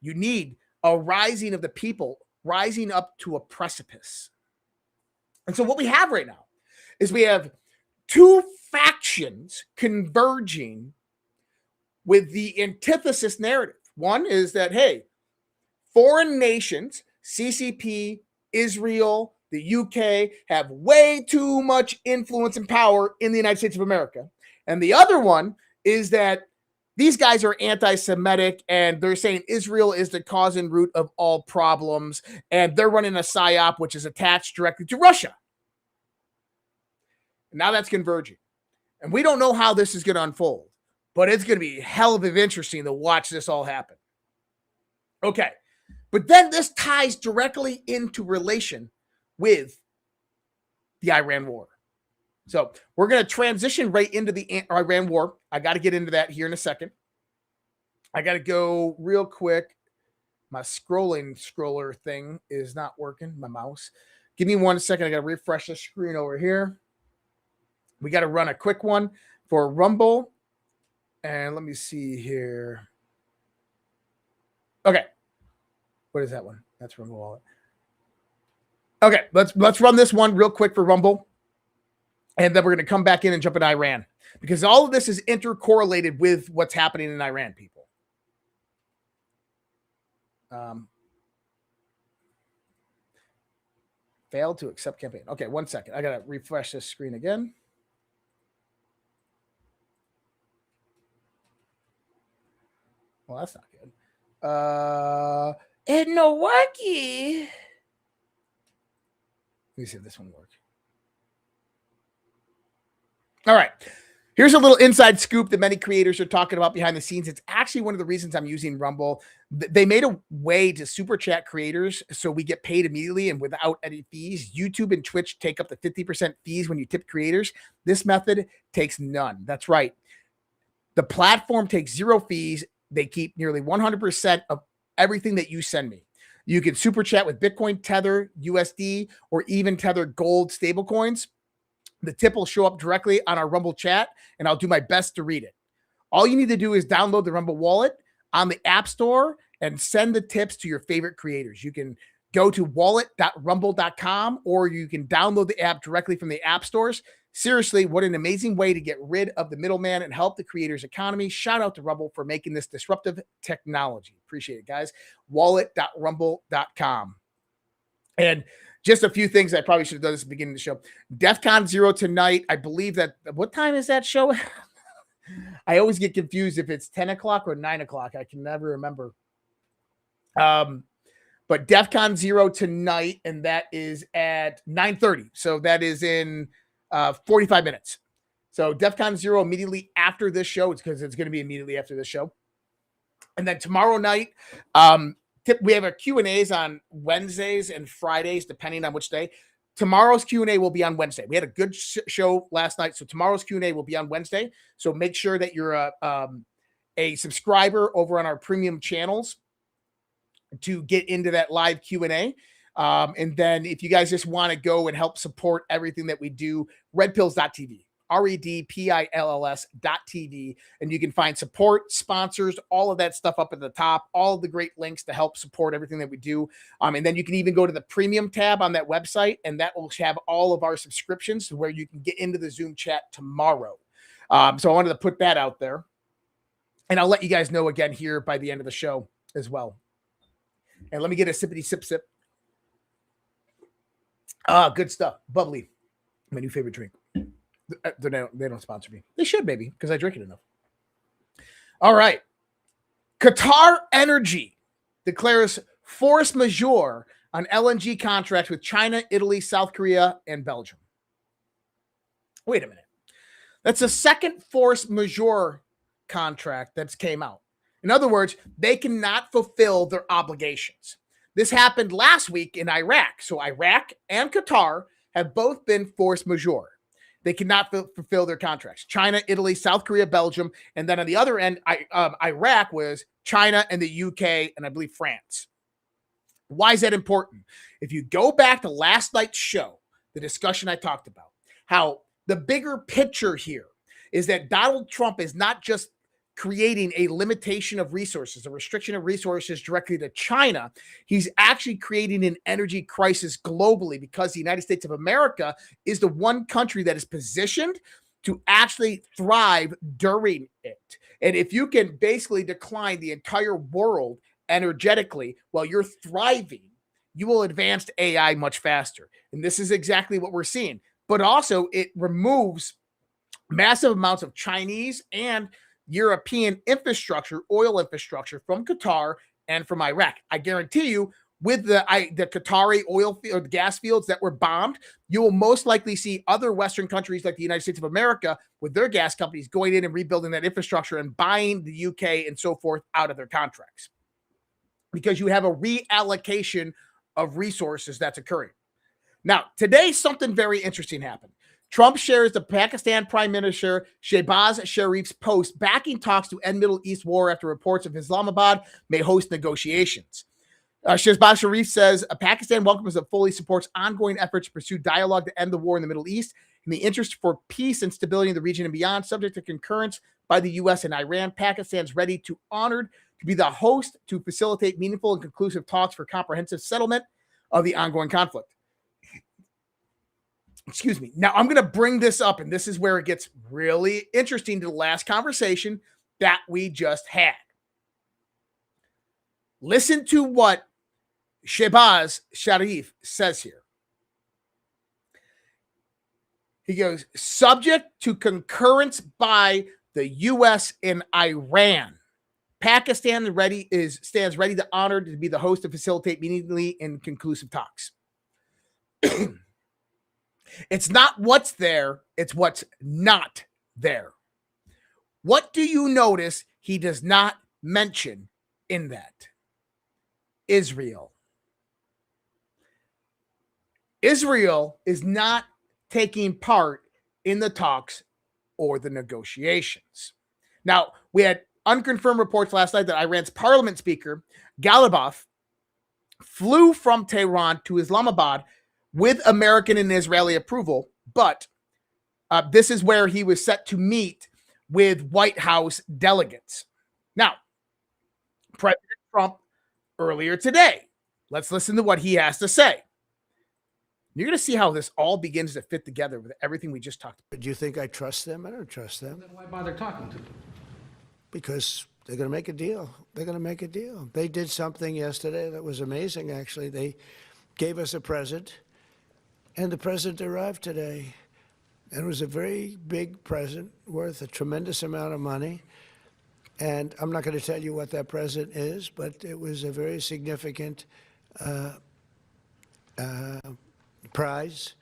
You need a rising of the people, rising up to a precipice. And so what we have right now is we have two factions converging with the antithesis narrative. One is that, hey, foreign nations, CCP, Israel, the UK, have way too much influence and power in the United States of America. And the other one is that these guys are anti-Semitic and they're saying Israel is the cause and root of all problems. And they're running a psyop, which is attached directly to Russia. And now that's converging. And we don't know how this is going to unfold, but it's going to be hell of interesting to watch this all happen. Okay. But then this ties directly into relation with the Iran war. So we're going to transition right into the Iran war. I got to get into that here in a second. I got to go real quick. My scroller thing is not working, my mouse. Give me 1 second. I got to refresh the screen over here. We got to run a quick one for Rumble. And let me see here. Okay. What is that one? That's Rumble Wallet. Okay, let's run this one real quick for Rumble. And then we're going to come back in and jump in Iran. Because all of this is intercorrelated with what's happening in Iran, people. Failed to accept campaign. Okay, 1 second. I got to refresh this screen again. Well, that's not good. And no worky. Let me see if this one works. All right. Here's a little inside scoop that many creators are talking about behind the scenes. It's actually one of the reasons I'm using Rumble. They made a way to super chat creators so we get paid immediately and without any fees. YouTube and Twitch take up to 50% fees when you tip creators. This method takes none. That's right. The platform takes zero fees. They keep nearly 100% of everything that you send me. You can super chat with Bitcoin, Tether, USD, or even Tether Gold stablecoins. The tip will show up directly on our Rumble chat, and I'll do my best to read it. All you need to do is download the Rumble wallet on the App Store and send the tips to your favorite creators. You can go to wallet.rumble.com, or you can download the app directly from the app stores. Seriously, what an amazing way to get rid of the middleman and help the creators' economy. Shout out to Rumble for making this disruptive technology. Appreciate it, guys. Wallet.rumble.com. And just a few things I probably should have done this at the beginning of the show. DEF CON 0 tonight. I believe that. What time is that show? I always get confused if it's 10 o'clock or 9 o'clock. I can never remember. But DEF CON 0 tonight, and that is at 9:30. So that is in 45 minutes. So DEF CON 0 immediately after this show. It's because it's going to be immediately after this show. And then tomorrow night, we have our Q&As on Wednesdays and Fridays, depending on which day. Tomorrow's Q&A will be on Wednesday. We had a good show last night, so tomorrow's Q&A will be on Wednesday. So make sure that you're a subscriber over on our premium channels to get into that live Q&A. And then if you guys just want to go and help support everything that we do, redpills.tv. redpills.tv, and you can find support, sponsors, all of that stuff up at the top, all of the great links to help support everything that we do. And then you can even go to the premium tab on that website, and that will have all of our subscriptions to where you can get into the Zoom chat tomorrow. So I wanted to put that out there. And I'll let you guys know again here by the end of the show as well. And let me get a sippity sip sip. Good stuff. Bubbly. My new favorite drink. They don't sponsor me. They should, maybe, because I drink it enough. All right. Qatar Energy declares force majeure on LNG contracts with China, Italy, South Korea, and Belgium. Wait a minute. That's the second force majeure contract that's came out. In other words, they cannot fulfill their obligations. This happened last week in Iraq. So Iraq and Qatar have both been force majeure. They cannot fulfill their contracts. China, Italy, South Korea, Belgium, and then on the other end, Iraq was China and the UK, and I believe France. Why is that important? If you go back to last night's show, the discussion I talked about, how the bigger picture here is that Donald Trump is not just creating a limitation of resources, a restriction of resources directly to China. He's actually creating an energy crisis globally because the United States of America is the one country that is positioned to actually thrive during it. And if you can basically decline the entire world energetically while you're thriving, you will advance to AI much faster. And this is exactly what we're seeing. But also it removes massive amounts of Chinese and European infrastructure, oil infrastructure from Qatar and from Iraq. I guarantee you, with the Qatari oil or the gas fields that were bombed, you will most likely see other Western countries like the United States of America with their gas companies going in and rebuilding that infrastructure and buying the UK and so forth out of their contracts. Because you have a reallocation of resources that's occurring. Now, today, something very interesting happened. Trump shares the Pakistan Prime Minister Shehbaz Sharif's post backing talks to end Middle East war after reports of Islamabad may host negotiations. Shehbaz Sharif says Pakistan welcomes and fully supports ongoing efforts to pursue dialogue to end the war in the Middle East in the interest for peace and stability in the region and beyond, subject to concurrence by the U.S. and Iran. Pakistan's ready to honored to be the host to facilitate meaningful and conclusive talks for comprehensive settlement of the ongoing conflict. Excuse me. Now, I'm going to bring this up, and this is where it gets really interesting to the last conversation that we just had. Listen to what Shehbaz Sharif says here. He goes, subject to concurrence by the U.S. and Iran, Pakistan stands ready to honor to be the host to facilitate meaningfully and conclusive talks. It's not what's there, it's what's not there. What do you notice he does not mention in that? Israel. Israel is not taking part in the talks or the negotiations. Now, we had unconfirmed reports last night that Iran's parliament speaker, Ghalibaf, flew from Tehran to Islamabad with American and Israeli approval, but this is where he was set to meet with White House delegates. Now, President Trump earlier today, let's listen to what he has to say. You're going to see how this all begins to fit together with everything we just talked about. Do you think I trust them? I don't trust them. Then why bother talking to them? Because they're going to make a deal. They're going to make a deal. They did something yesterday that was amazing, actually. They gave us a present. And the present arrived today. And it was a very big present worth a tremendous amount of money. And I'm not going to tell you what that present is, but it was a very significant prize.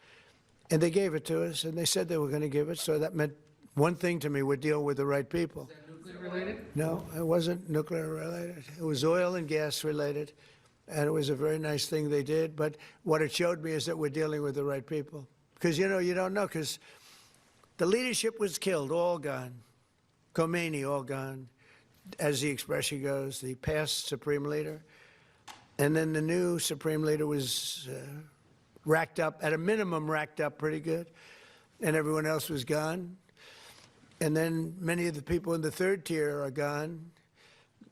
And they gave it to us, and they said they were going to give it. So that meant one thing to me: we're dealing with the right people. Is that nuclear related? No, it wasn't nuclear related. It was oil and gas related. And it was a very nice thing they did. But what it showed me is that we're dealing with the right people. Because, you know, you don't know, because the leadership was killed, all gone. Khomeini, all gone, as the expression goes, the past supreme leader. And then the new supreme leader was racked up, at a minimum racked up pretty good. And everyone else was gone. And then many of the people in the third tier are gone.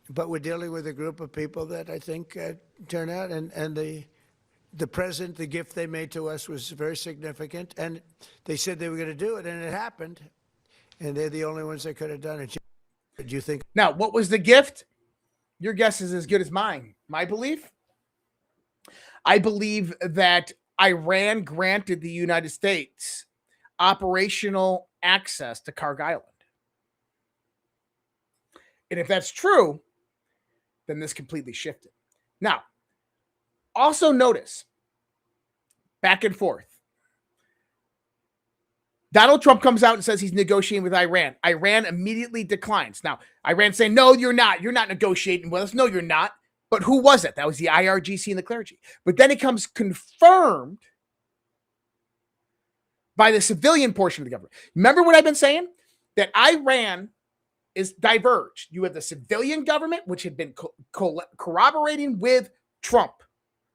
But we're dealing with a group of people that I think turn out, and the present, the gift they made to us was very significant, and they said they were going to do it, and it happened, and they're the only ones that could have done it. Do you think? Now, what was the gift? Your guess is as good as mine. My belief? I believe that Iran granted the United States operational access to Karg Island. And if that's true, then this completely shifted. Now, also notice, back and forth. Donald Trump comes out and says he's negotiating with Iran. Iran immediately declines. Now, Iran saying, no, you're not. You're not negotiating with us. No, you're not. But who was it? That was the IRGC and the clergy. But then it comes confirmed by the civilian portion of the government. Remember what I've been saying? That Iran is diverged. You have the civilian government, which had been corroborating with Trump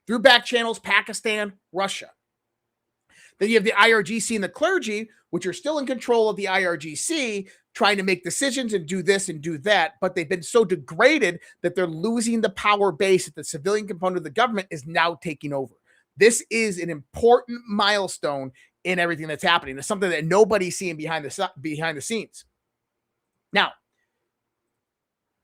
through back channels, Pakistan, Russia. Then you have the IRGC and the clergy, which are still in control of the IRGC, trying to make decisions and do this and do that, but they've been so degraded that they're losing the power base that the civilian component of the government is now taking over. This is an important milestone in everything that's happening. It's something that nobody's seeing behind the scenes. Now,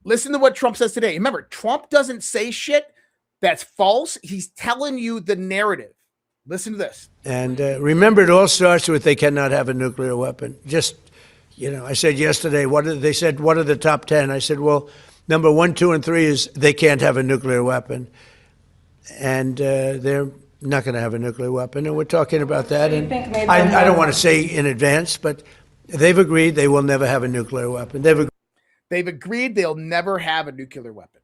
listen to what Trump says today. Remember, Trump doesn't say shit that's false. He's telling you the narrative. Listen to this. And remember, it all starts with they cannot have a nuclear weapon. Just, I said yesterday, they said, what are the top 10? I said, well, number 1, 2, and 3 is they can't have a nuclear weapon. And they're not going to have a nuclear weapon. And we're talking about that. And I don't want to say in advance, but they've agreed they will never have a nuclear weapon. They've agreed they'll never have a nuclear weapon.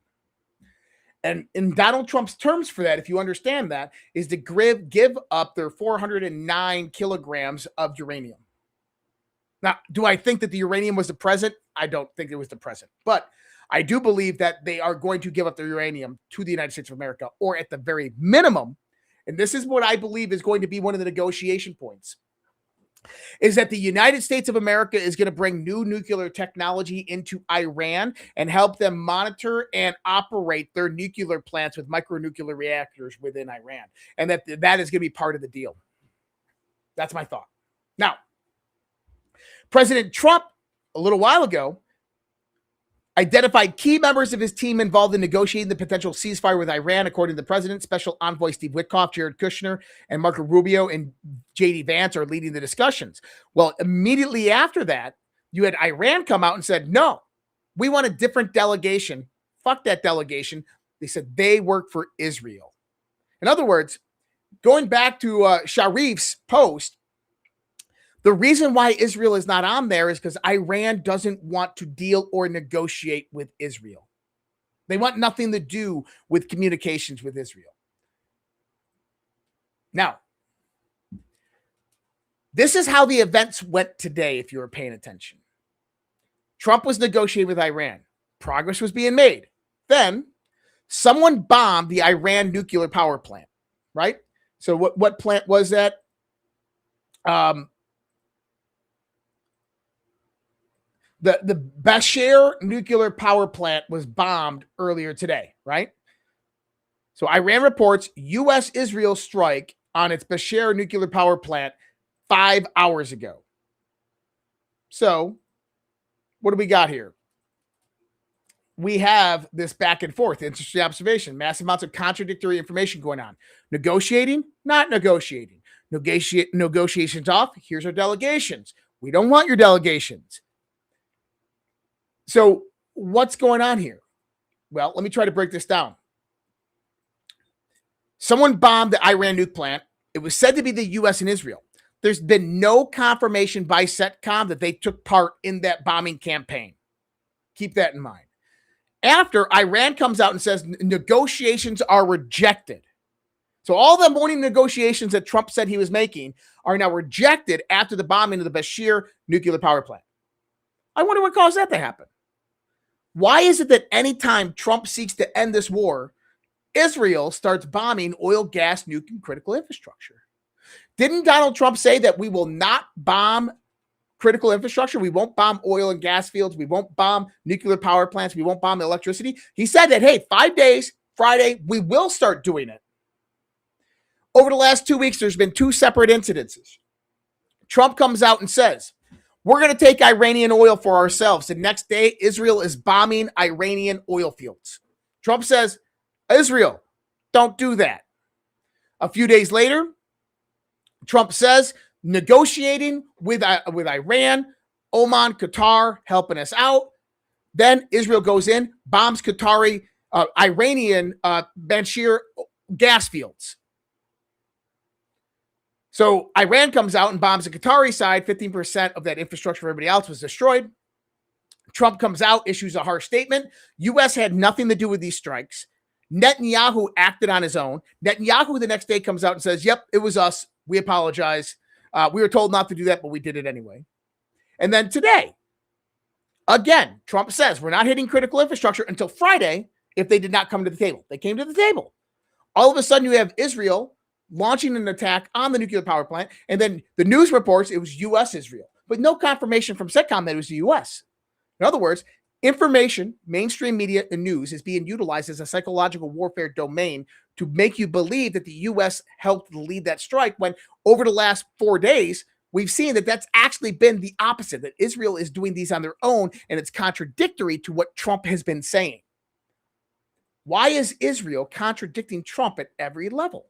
And in Donald Trump's terms for that, if you understand that, is to give up their 409 kilograms of uranium. Now, do I think that the uranium was the present? I don't think it was the present. But I do believe that they are going to give up their uranium to the United States of America, or at the very minimum, and this is what I believe is going to be one of the negotiation points, is that the United States of America is going to bring new nuclear technology into Iran and help them monitor and operate their nuclear plants with micronuclear reactors within Iran. And that is going to be part of the deal. That's my thought. Now, President Trump, a little while ago, identified key members of his team involved in negotiating the potential ceasefire with Iran, according to the president. Special envoy Steve Witkoff, Jared Kushner, and Marco Rubio and J.D. Vance are leading the discussions. Well, immediately after that, you had Iran come out and said, no, we want a different delegation. Fuck that delegation. They said they work for Israel. In other words, going back to Sharif's post, the reason why Israel is not on there is because Iran doesn't want to deal or negotiate with Israel. They want nothing to do with communications with Israel. Now, this is how the events went today, if you were paying attention. Trump was negotiating with Iran. Progress was being made. Then, someone bombed the Iran nuclear power plant, right? So what plant was that? The Bashir nuclear power plant was bombed earlier today, right? So Iran reports U.S.-Israel strike on its Bashir nuclear power plant 5 hours ago. So what do we got here? We have this back and forth. Interesting observation. Massive amounts of contradictory information going on. Negotiating, not negotiating. Negotiations off. Here's our delegations. We don't want your delegations. So what's going on here? Well, let me try to break this down. Someone bombed the Iran nuke plant. It was said to be the U.S. and Israel. There's been no confirmation by CENTCOM that they took part in that bombing campaign. Keep that in mind. After, Iran comes out and says negotiations are rejected. So all the morning negotiations that Trump said he was making are now rejected after the bombing of the Bashir nuclear power plant. I wonder what caused that to happen. Why is it that anytime Trump seeks to end this war, Israel starts bombing oil, gas, nuke, and critical infrastructure? Didn't Donald Trump say that we will not bomb critical infrastructure? We won't bomb oil and gas fields. We won't bomb nuclear power plants. We won't bomb electricity. He said that, hey, 5 days, Friday, we will start doing it. Over the last 2 weeks, there's been 2 separate incidences. Trump comes out and says, We're going to take Iranian oil for ourselves. The next day, Israel is bombing Iranian oil fields. Trump says, Israel, don't do that. A few days later, Trump says, negotiating with Iran, Oman, Qatar helping us out. Then Israel goes in, bombs Iranian Banshir gas fields. So Iran comes out and bombs the Qatari side. 15% of that infrastructure for everybody else was destroyed. Trump comes out, issues a harsh statement. U.S. had nothing to do with these strikes. Netanyahu acted on his own. Netanyahu the next day comes out and says, yep, it was us. We apologize. We were told not to do that, but we did it anyway. And then today, again, Trump says we're not hitting critical infrastructure until Friday if they did not come to the table. They came to the table. All of a sudden, you have Israel launching an attack on the nuclear power plant, and then the news reports it was U.S.-Israel, but no confirmation from CENTCOM that it was the U.S. In other words, information, mainstream media, and news is being utilized as a psychological warfare domain to make you believe that the U.S. helped lead that strike, when over the last 4 days, we've seen that that's actually been the opposite, that Israel is doing these on their own, and it's contradictory to what Trump has been saying. Why is Israel contradicting Trump at every level?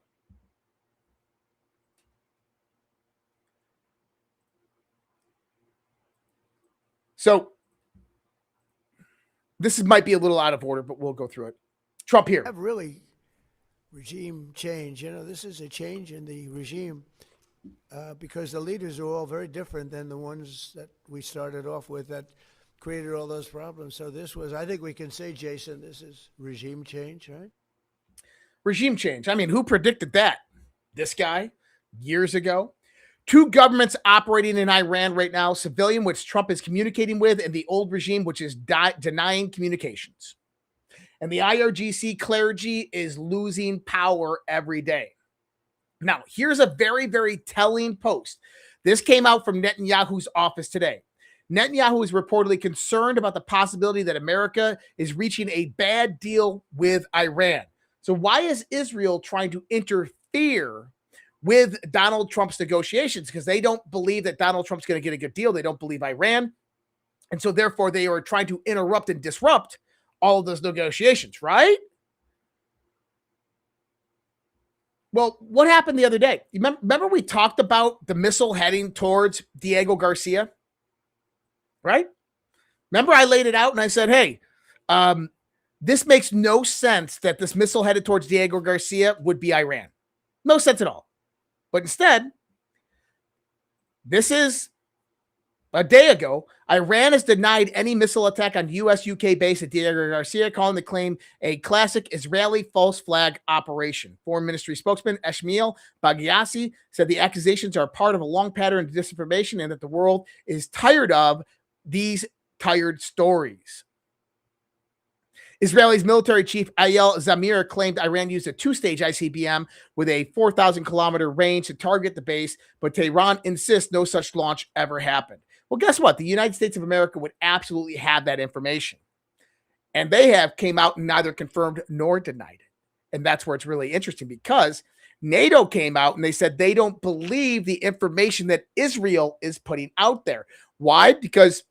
So this might be a little out of order, but we'll go through it. Trump here. Have really regime change. You know, this is a change in the regime because the leaders are all very different than the ones that we started off with that created all those problems. So this was, I think we can say, Jason, this is regime change, right? Regime change. I mean, who predicted that? This guy years ago. Two governments operating in Iran right now, civilian, which Trump is communicating with, and the old regime, which is denying communications. And the IRGC clergy is losing power every day. Now, here's a very, very telling post. This came out from Netanyahu's office today. Netanyahu is reportedly concerned about the possibility that America is reaching a bad deal with Iran. So why is Israel trying to interfere with Donald Trump's negotiations? Because they don't believe that Donald Trump's going to get a good deal. They don't believe Iran. And so therefore they are trying to interrupt and disrupt all of those negotiations, right? Well, what happened the other day? You remember we talked about the missile heading towards Diego Garcia, right? Remember I laid it out and I said, hey, this makes no sense that this missile headed towards Diego Garcia would be Iran. No sense at all. But instead, this is a day ago, Iran has denied any missile attack on U.S.-UK base at Diego Garcia, calling the claim a classic Israeli false flag operation. Foreign Ministry spokesman Eshmiel Bagiassi said the accusations are part of a long pattern of disinformation and that the world is tired of these tired stories. Israel's military chief Ayel Zamir claimed Iran used a two-stage ICBM with a 4,000-kilometer range to target the base, but Tehran insists no such launch ever happened. Well, guess what? The United States of America would absolutely have that information. And they have came out and neither confirmed nor denied it. And that's where it's really interesting, because NATO came out and they said they don't believe the information that Israel is putting out there. Why? Because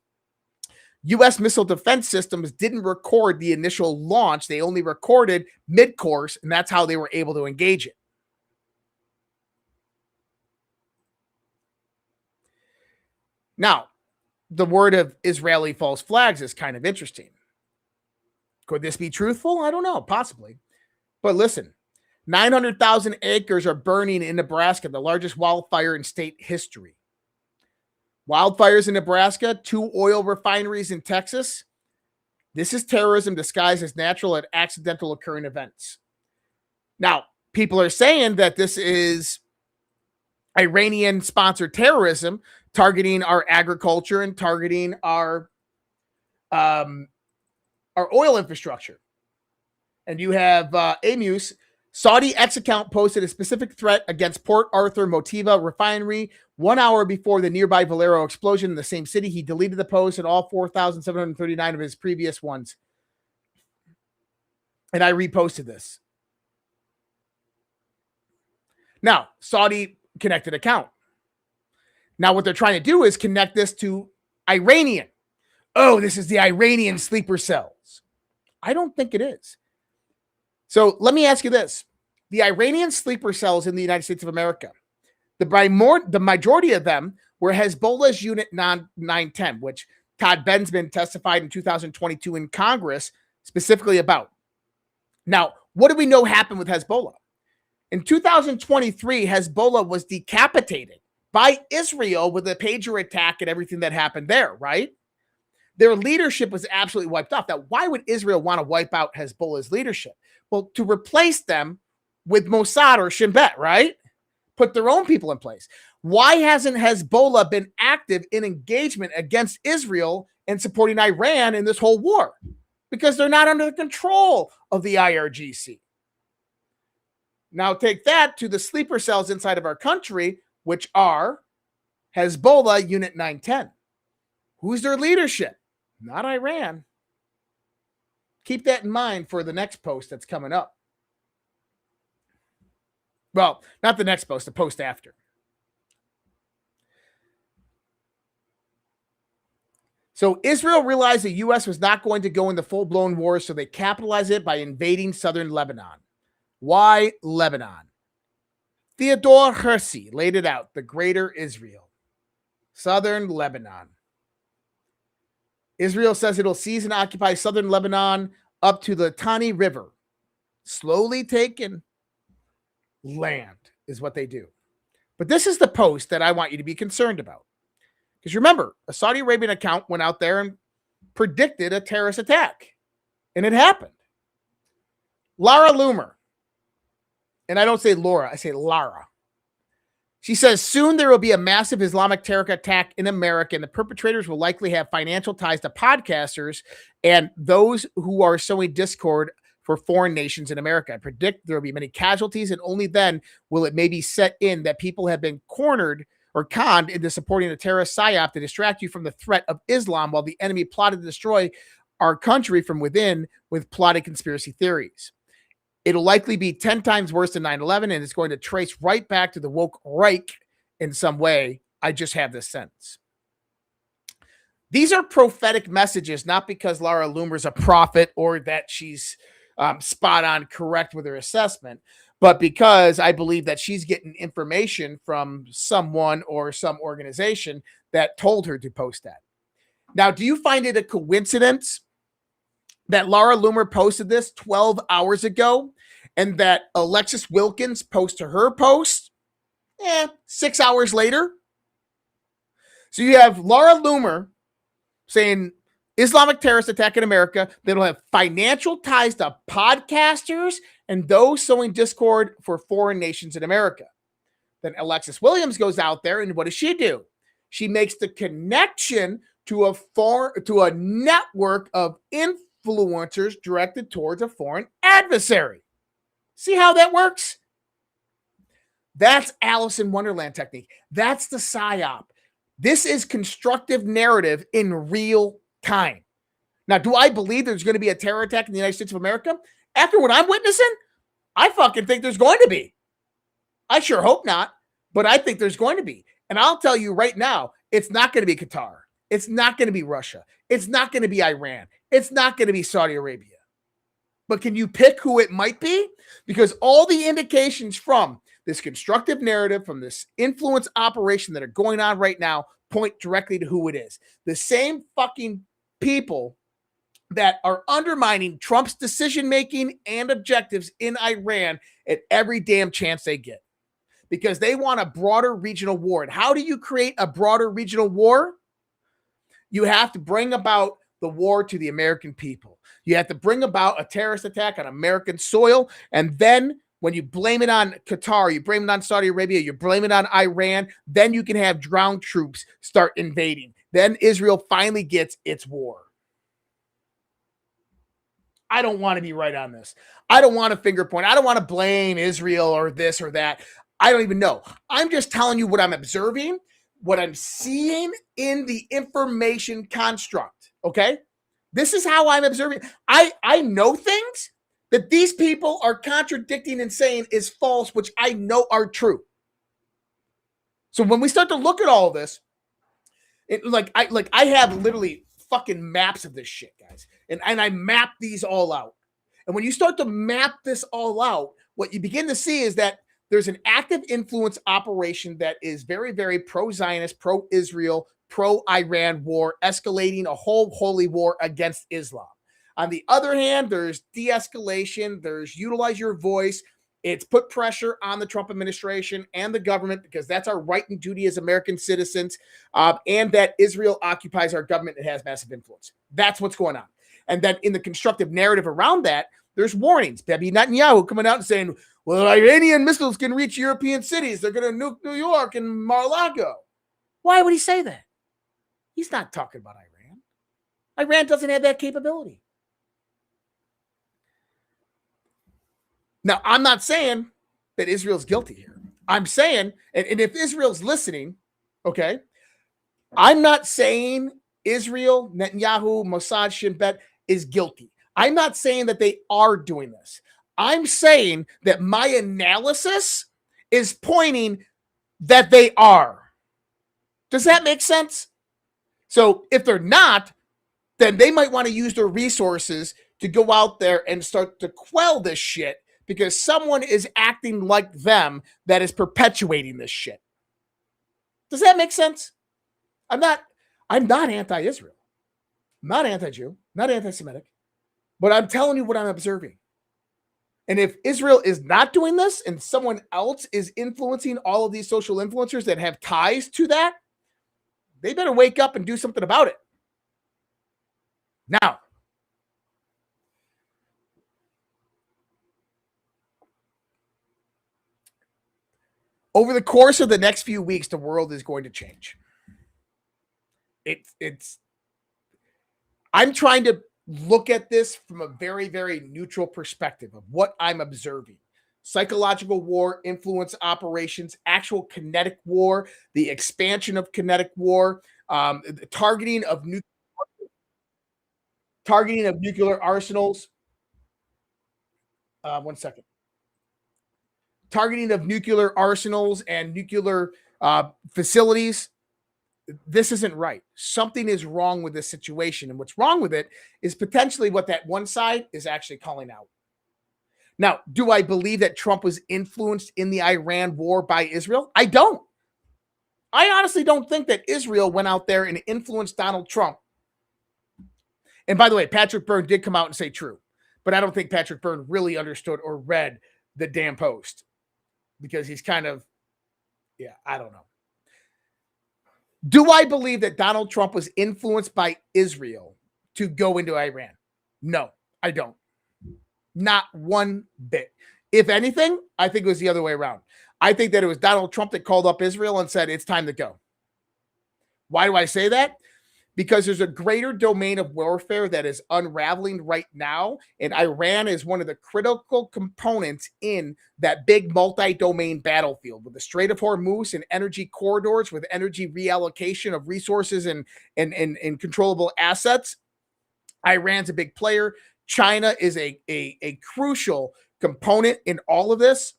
U.S. missile defense systems didn't record the initial launch. They only recorded mid-course, and that's how they were able to engage it. Now, the word of Israeli false flags is kind of interesting. Could this be truthful? I don't know, possibly. But listen, 900,000 acres are burning in Nebraska, the largest wildfire in state history. Wildfires in Nebraska, 2 oil refineries in Texas. This is terrorism disguised as natural and accidental occurring events. Now, people are saying that this is Iranian-sponsored terrorism targeting our agriculture and targeting our oil infrastructure. And you have Amuse. Saudi X account posted a specific threat against Port Arthur Motiva refinery 1 hour before the nearby Valero explosion in the same city. He deleted the post and all 4,739 of his previous ones. And I reposted this. Now, Saudi connected account. Now, what they're trying to do is connect this to Iranian. Oh, this is the Iranian sleeper cells. I don't think it is. So let me ask you this. The Iranian sleeper cells in the United States of America, the majority of them were Hezbollah's Unit 910, which Todd Bensman testified in 2022 in Congress specifically about. Now, what do we know happened with Hezbollah? In 2023, Hezbollah was decapitated by Israel with a pager attack and everything that happened there, right? Their leadership was absolutely wiped off. Now, why would Israel want to wipe out Hezbollah's leadership? Well, to replace them with Mossad or Shin Bet, right? Put their own people in place. Why hasn't Hezbollah been active in engagement against Israel and supporting Iran in this whole war? Because they're not under the control of the IRGC. Now take that to the sleeper cells inside of our country, which are Hezbollah Unit 910. Who's their leadership? Not Iran. Keep that in mind for the next post that's coming up. Well, not the next post, the post after. So Israel realized the U.S. was not going to go into full-blown war, so they capitalized it by invading southern Lebanon. Why Lebanon? Theodore Herzl laid it out, the greater Israel. Southern Lebanon. Israel says it'll seize and occupy southern Lebanon up to the Tani River. Slowly taken land is what they do. But this is the post that I want you to be concerned about. Because remember, a Saudi Arabian account went out there and predicted a terrorist attack. And it happened. Lara Loomer. And I don't say Laura, I say Lara. She says, soon there will be a massive Islamic terror attack in America, and the perpetrators will likely have financial ties to podcasters and those who are sowing discord for foreign nations in America. I predict there will be many casualties, and only then will it maybe set in that people have been cornered or conned into supporting a terrorist psyop to distract you from the threat of Islam while the enemy plotted to destroy our country from within with plotted conspiracy theories. It'll likely be 10 times worse than 9/11, and it's going to trace right back to the woke Reich in some way. I just have this sense. These are prophetic messages, not because Lara Loomer's a prophet or that she's spot on correct with her assessment, but because I believe that she's getting information from someone or some organization that told her to post that. Now, do you find it a coincidence that Lara Loomer posted this 12 hours ago and that Alexis Wilkins posted her post 6 hours later? So you have Lara Loomer saying Islamic terrorist attack in America that'll have financial ties to podcasters and those sowing discord for foreign nations in America. Then Alexis Williams goes out there, and what does she do? She makes the connection to a network of influencers directed towards a foreign adversary. See how that works? That's Alice in Wonderland technique. That's the psyop. This is constructive narrative in real time. Now, do I believe there's going to be a terror attack in the United States of America? After what I'm witnessing, I fucking think there's going to be. I sure hope not, but I think there's going to be. And I'll tell you right now, it's not going to be Qatar. It's not going to be Russia. It's not going to be Iran. It's not going to be Saudi Arabia. But can you pick who it might be? Because all the indications from this constructive narrative, from this influence operation that are going on right now, point directly to who it is. The same fucking people that are undermining Trump's decision-making and objectives in Iran at every damn chance they get. Because they want a broader regional war. And how do you create a broader regional war? You have to bring about the war to the American people. You have to bring about a terrorist attack on American soil. And then when you blame it on Qatar, you blame it on Saudi Arabia, you blame it on Iran, then you can have ground troops start invading. Then Israel finally gets its war. I don't want to be right on this. I don't want to finger point. I don't want to blame Israel or this or that. I don't even know. I'm just telling you what I'm observing, what I'm seeing in the information construct, okay? This is how I'm observing. I know things that these people are contradicting and saying is false, which I know are true. So when we start to look at all of this, I have literally fucking maps of this shit, guys. And I map these all out. And when you start to map this all out, what you begin to see is that there's an active influence operation that is very, very pro-Zionist, pro-Israel, pro-Iran war, escalating a whole holy war against Islam. On the other hand, there's de-escalation, there's utilize your voice. It's put pressure on the Trump administration and the government because that's our right and duty as American citizens, and that Israel occupies our government and has massive influence. That's what's going on. And then in the constructive narrative around that, there's warnings. Bibi Netanyahu coming out and saying, well, Iranian missiles can reach European cities. They're going to nuke New York and Mar-a-Lago. Why would he say that? He's not talking about Iran. Iran doesn't have that capability. Now, I'm not saying that Israel's guilty here. I'm saying, and if Israel's listening, okay, I'm not saying Israel, Netanyahu, Mossad, Shin Bet is guilty. I'm not saying that they are doing this. I'm saying that my analysis is pointing that they are. Does that make sense? So if they're not, then they might want to use their resources to go out there and start to quell this shit because someone is acting like them that is perpetuating this shit. Does that make sense? I'm not anti-Israel. I'm not anti-Jew, not anti-Semitic, but I'm telling you what I'm observing. And if Israel is not doing this and someone else is influencing all of these social influencers that have ties to that, they better wake up and do something about it. Now, over the course of the next few weeks, the world is going to change. I'm trying to look at this from a very, very neutral perspective of what I'm observing. Psychological war, influence operations, actual kinetic war, the expansion of kinetic war, the targeting of nuclear arsenals. One second. Targeting of nuclear arsenals and nuclear facilities. This isn't right. Something is wrong with this situation. And what's wrong with it is potentially what that one side is actually calling out. Now, do I believe that Trump was influenced in the Iran war by Israel? I don't. I honestly don't think that Israel went out there and influenced Donald Trump. And by the way, Patrick Byrne did come out and say true. But I don't think Patrick Byrne really understood or read the damn post. Because he's kind of, I don't know. Do I believe that Donald Trump was influenced by Israel to go into Iran? No, I don't. Not one bit. If anything, I think it was the other way around. I think that it was Donald Trump that called up Israel and said, it's time to go. Why do I say that? Because there's a greater domain of warfare that is unraveling right now, and Iran is one of the critical components in that big multi-domain battlefield with the Strait of Hormuz and energy corridors with energy reallocation of resources and controllable assets. Iran's a big player. China is a crucial component in all of this,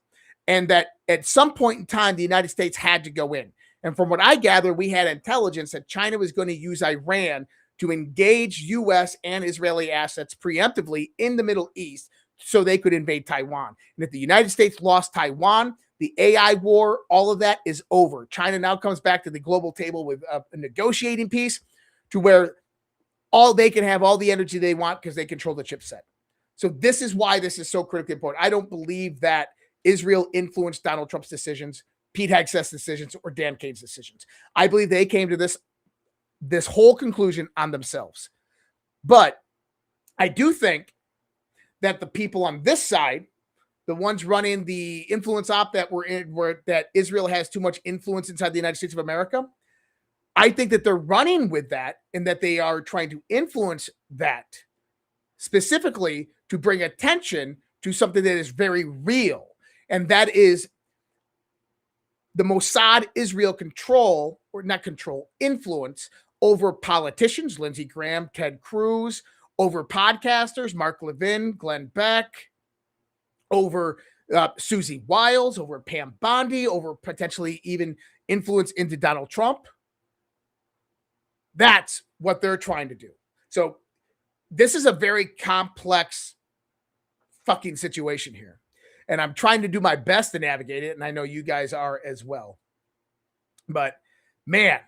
and that at some point in time, the United States had to go in. And from what I gather, we had intelligence that China was going to use Iran to engage U.S. and Israeli assets preemptively in the Middle East so they could invade Taiwan. And if the United States lost Taiwan, the AI war, all of that is over. China now comes back to the global table with a negotiating piece to where they can have all the energy they want because they control the chipset. So this is why this is so critically important. I don't believe that Israel influenced Donald Trump's decisions, Pete Hegseth's decisions, or Dan Cade's decisions. I believe they came to this whole conclusion on themselves. But I do think that the people on this side, the ones running the influence op that that Israel has too much influence inside the United States of America, I think that they're running with that and that they are trying to influence that specifically to bring attention to something that is very real. And that is the Mossad Israel influence over politicians, Lindsey Graham, Ted Cruz, over podcasters, Mark Levin, Glenn Beck, over Susie Wiles, over Pam Bondi, over potentially even influence into Donald Trump. That's what they're trying to do. So this is a very complex fucking situation here. And I'm trying to do my best to navigate it. And I know you guys are as well. But man,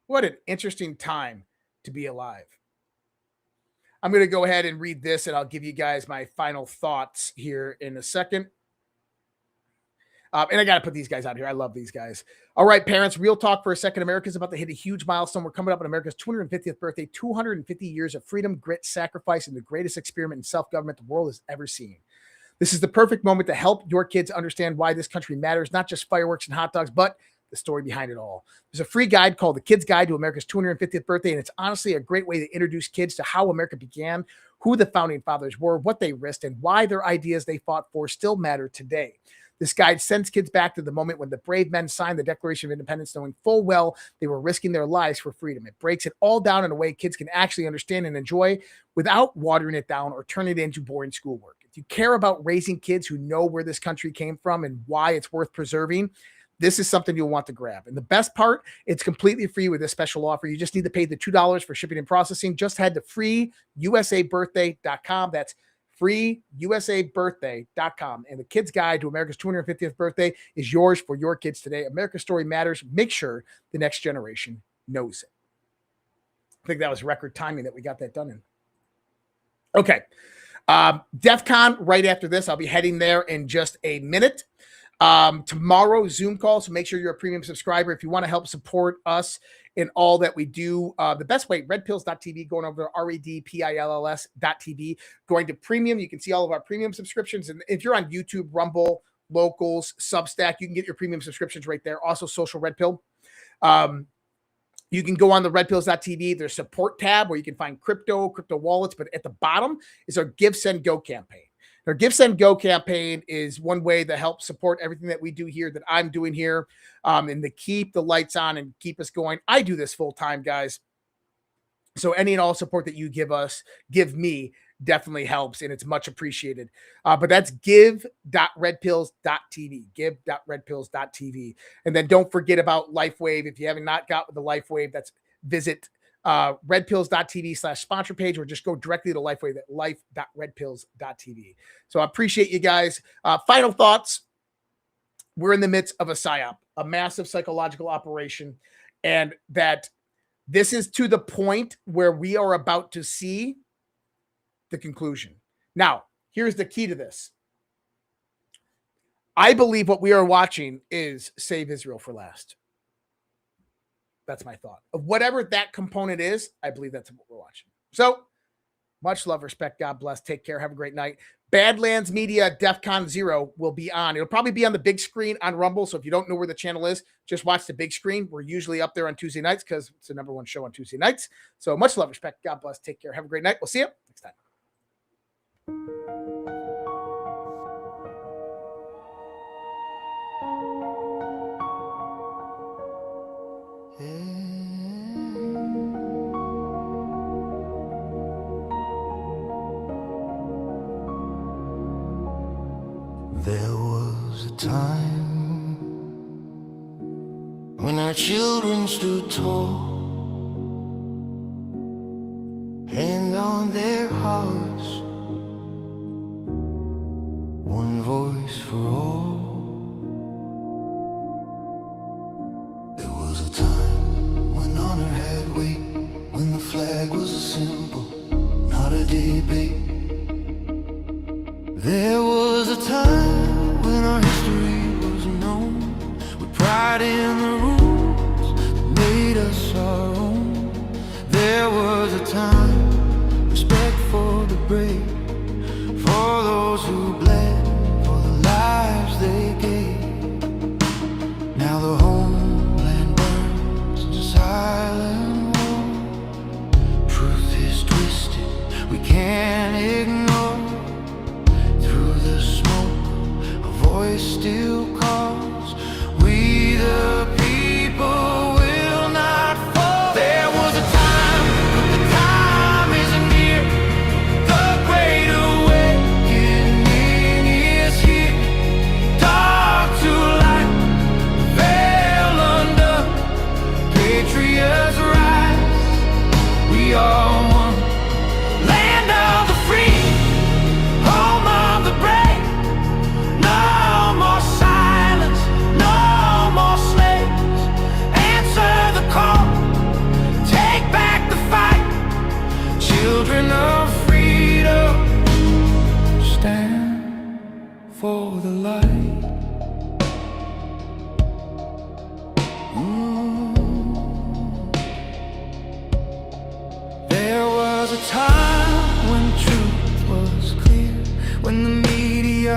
what an interesting time to be alive. I'm going to go ahead and read this, and I'll give you guys my final thoughts here in a second. And I got to put these guys out here. I love these guys. All right, parents, real talk for a second. America's about to hit a huge milestone. We're coming up on America's 250th birthday, 250 years of freedom, grit, sacrifice, and the greatest experiment in self-government the world has ever seen. This is the perfect moment to help your kids understand why this country matters, not just fireworks and hot dogs, but the story behind it all. There's a free guide called The Kid's Guide to America's 250th Birthday, and it's honestly a great way to introduce kids to how America began, who the founding fathers were, what they risked, and why their ideas they fought for still matter today. This guide sends kids back to the moment when the brave men signed the Declaration of Independence, knowing full well they were risking their lives for freedom. It breaks it all down in a way kids can actually understand and enjoy without watering it down or turning it into boring schoolwork. If you care about raising kids who know where this country came from and why it's worth preserving, this is something you'll want to grab. And the best part, it's completely free with this special offer. You just need to pay the $2 for shipping and processing. Just head to freeusabirthday.com. That's freeusabirthday.com. And the Kid's Guide to America's 250th Birthday is yours for your kids today. America's story matters. Make sure the next generation knows it. I think that was record timing that we got that done in. Okay. DEF CON right after this. I'll be heading there in just a minute. Tomorrow, Zoom call, so make sure you're a premium subscriber. If you want to help support us in all that we do, the best way, redpills.tv, going over to redpills.tv, going to premium. You can see all of our premium subscriptions. And if you're on YouTube, Rumble, Locals, Substack, you can get your premium subscriptions right there. Also, Social Red Pill. You can go on the redpills.tv. There's support tab where you can find crypto wallets, but at the bottom is our Give, Send, Go campaign. Our Give, Send, Go campaign is one way to help support everything that we do here, that I'm doing here, and to keep the lights on and keep us going. I do this full time, guys. So any and all support that you give me, definitely helps, and it's much appreciated. But that's give.redpills.tv, give.redpills.tv. And then don't forget about Lifewave. If you haven't not got with the Lifewave, that's visit redpills.tv/sponsor page, or just go directly to Lifewave at life.redpills.tv. So I appreciate you guys. Final thoughts. We're in the midst of a psyop, a massive psychological operation, and that this is to the point where we are about to see the conclusion. Now, here's the key to this. I believe what we are watching is Save Israel for Last. That's my thought. Of whatever that component is, I believe that's what we're watching. So, much love, respect, God bless, take care, have a great night. Badlands Media DEF CON 0 will be on. It'll probably be on the big screen on Rumble, so if you don't know where the channel is, just watch the big screen. We're usually up there on Tuesday nights because it's the #1 show on Tuesday nights. So, much love, respect, God bless, take care, have a great night. We'll see you next time. There was a time when our children stood tall, hand on their hearts, one voice for all. There was a time when honor had weight, when the flag was a symbol, not a debate. There was a time when our history was known, with pride in the rules that made us our own. There was a time, respect for the brave, for those who bled, for the lives they gave. Now the homeland burns in silent war. Truth is twisted, we can't ignore. Voice still calls, we the people will not fall. There was a time, but the time isn't near. The great awakening is here. Dark to light, veil under, patriots rise.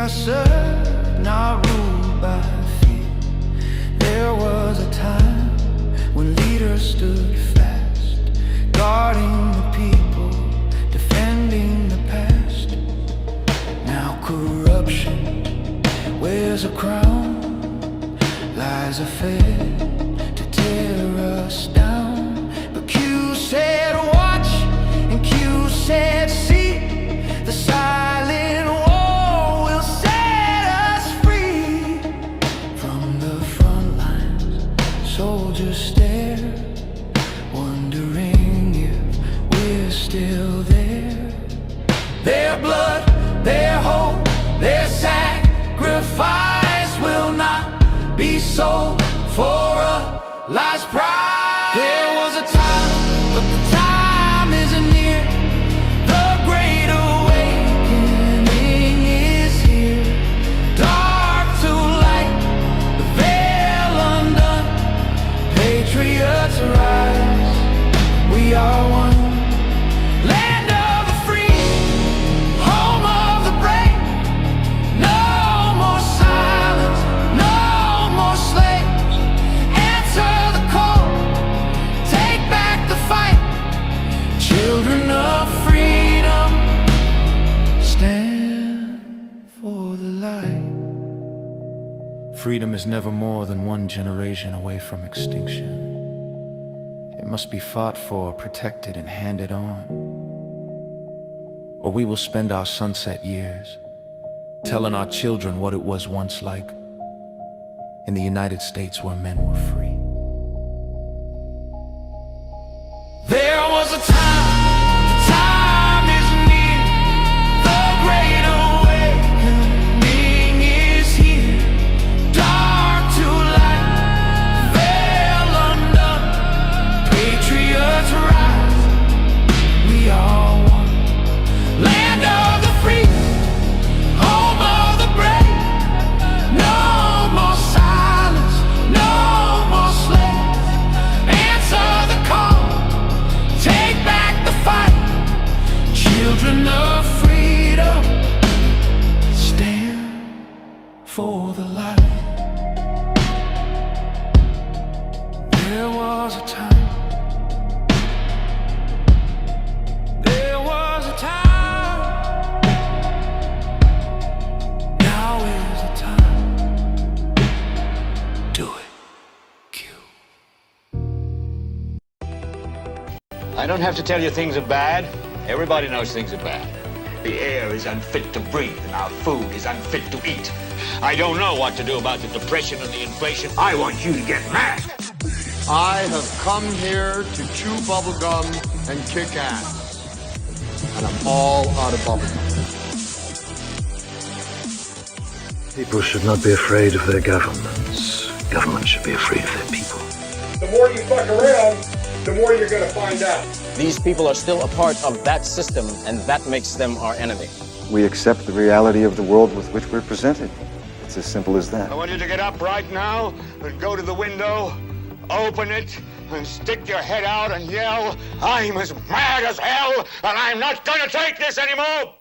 served, not ruled by fear. There was a time when leaders stood fast, guarding the people, defending the past. Now corruption wears a crown, lies are fed to tear us down. But Q said watch, and Q said see, the silent war will set us free. From the front lines, soldiers stare, wondering if we're still there. Their blood, their hope, their sacrifice will not be sold for a last prize. There was a time, but the time isn't near. The great awakening is here. Dark to light, the veil undone. Patriots rise, we are one. Land of the free, home of the brave. No more silence, no more slaves. Answer the call, take back the fight. Children of freedom, stand for the light. Freedom is never more than one generation away from extinction. It must be fought for, protected, and handed on. Or we will spend our sunset years telling our children what it was once like in the United States where men were free. There was a time, the time is near. The great awakening is here. Dark to light, veil undone. Patriots rise, we are one. Land of the free, home of the brave. No more silence, no more slaves. Answer the call, take back the fight. Children of freedom, stand for the light. There was a time, there was a time. Now is the time. Do it. I don't have to tell you things are bad. Everybody knows things are bad. The air is unfit to breathe, and our food is unfit to eat. I don't know what to do about the depression and the inflation. I want you to get mad. I have come here to chew bubblegum and kick ass. And I'm all out of bubblegum. People should not be afraid of their governments. Governments should be afraid of their people. The more you fuck around, the more you're going to find out. These people are still a part of that system, and that makes them our enemy. We accept the reality of the world with which we're presented. It's as simple as that. I want you to get up right now and go to the window, open it, and stick your head out and yell, I'm as mad as hell, and I'm not going to take this anymore!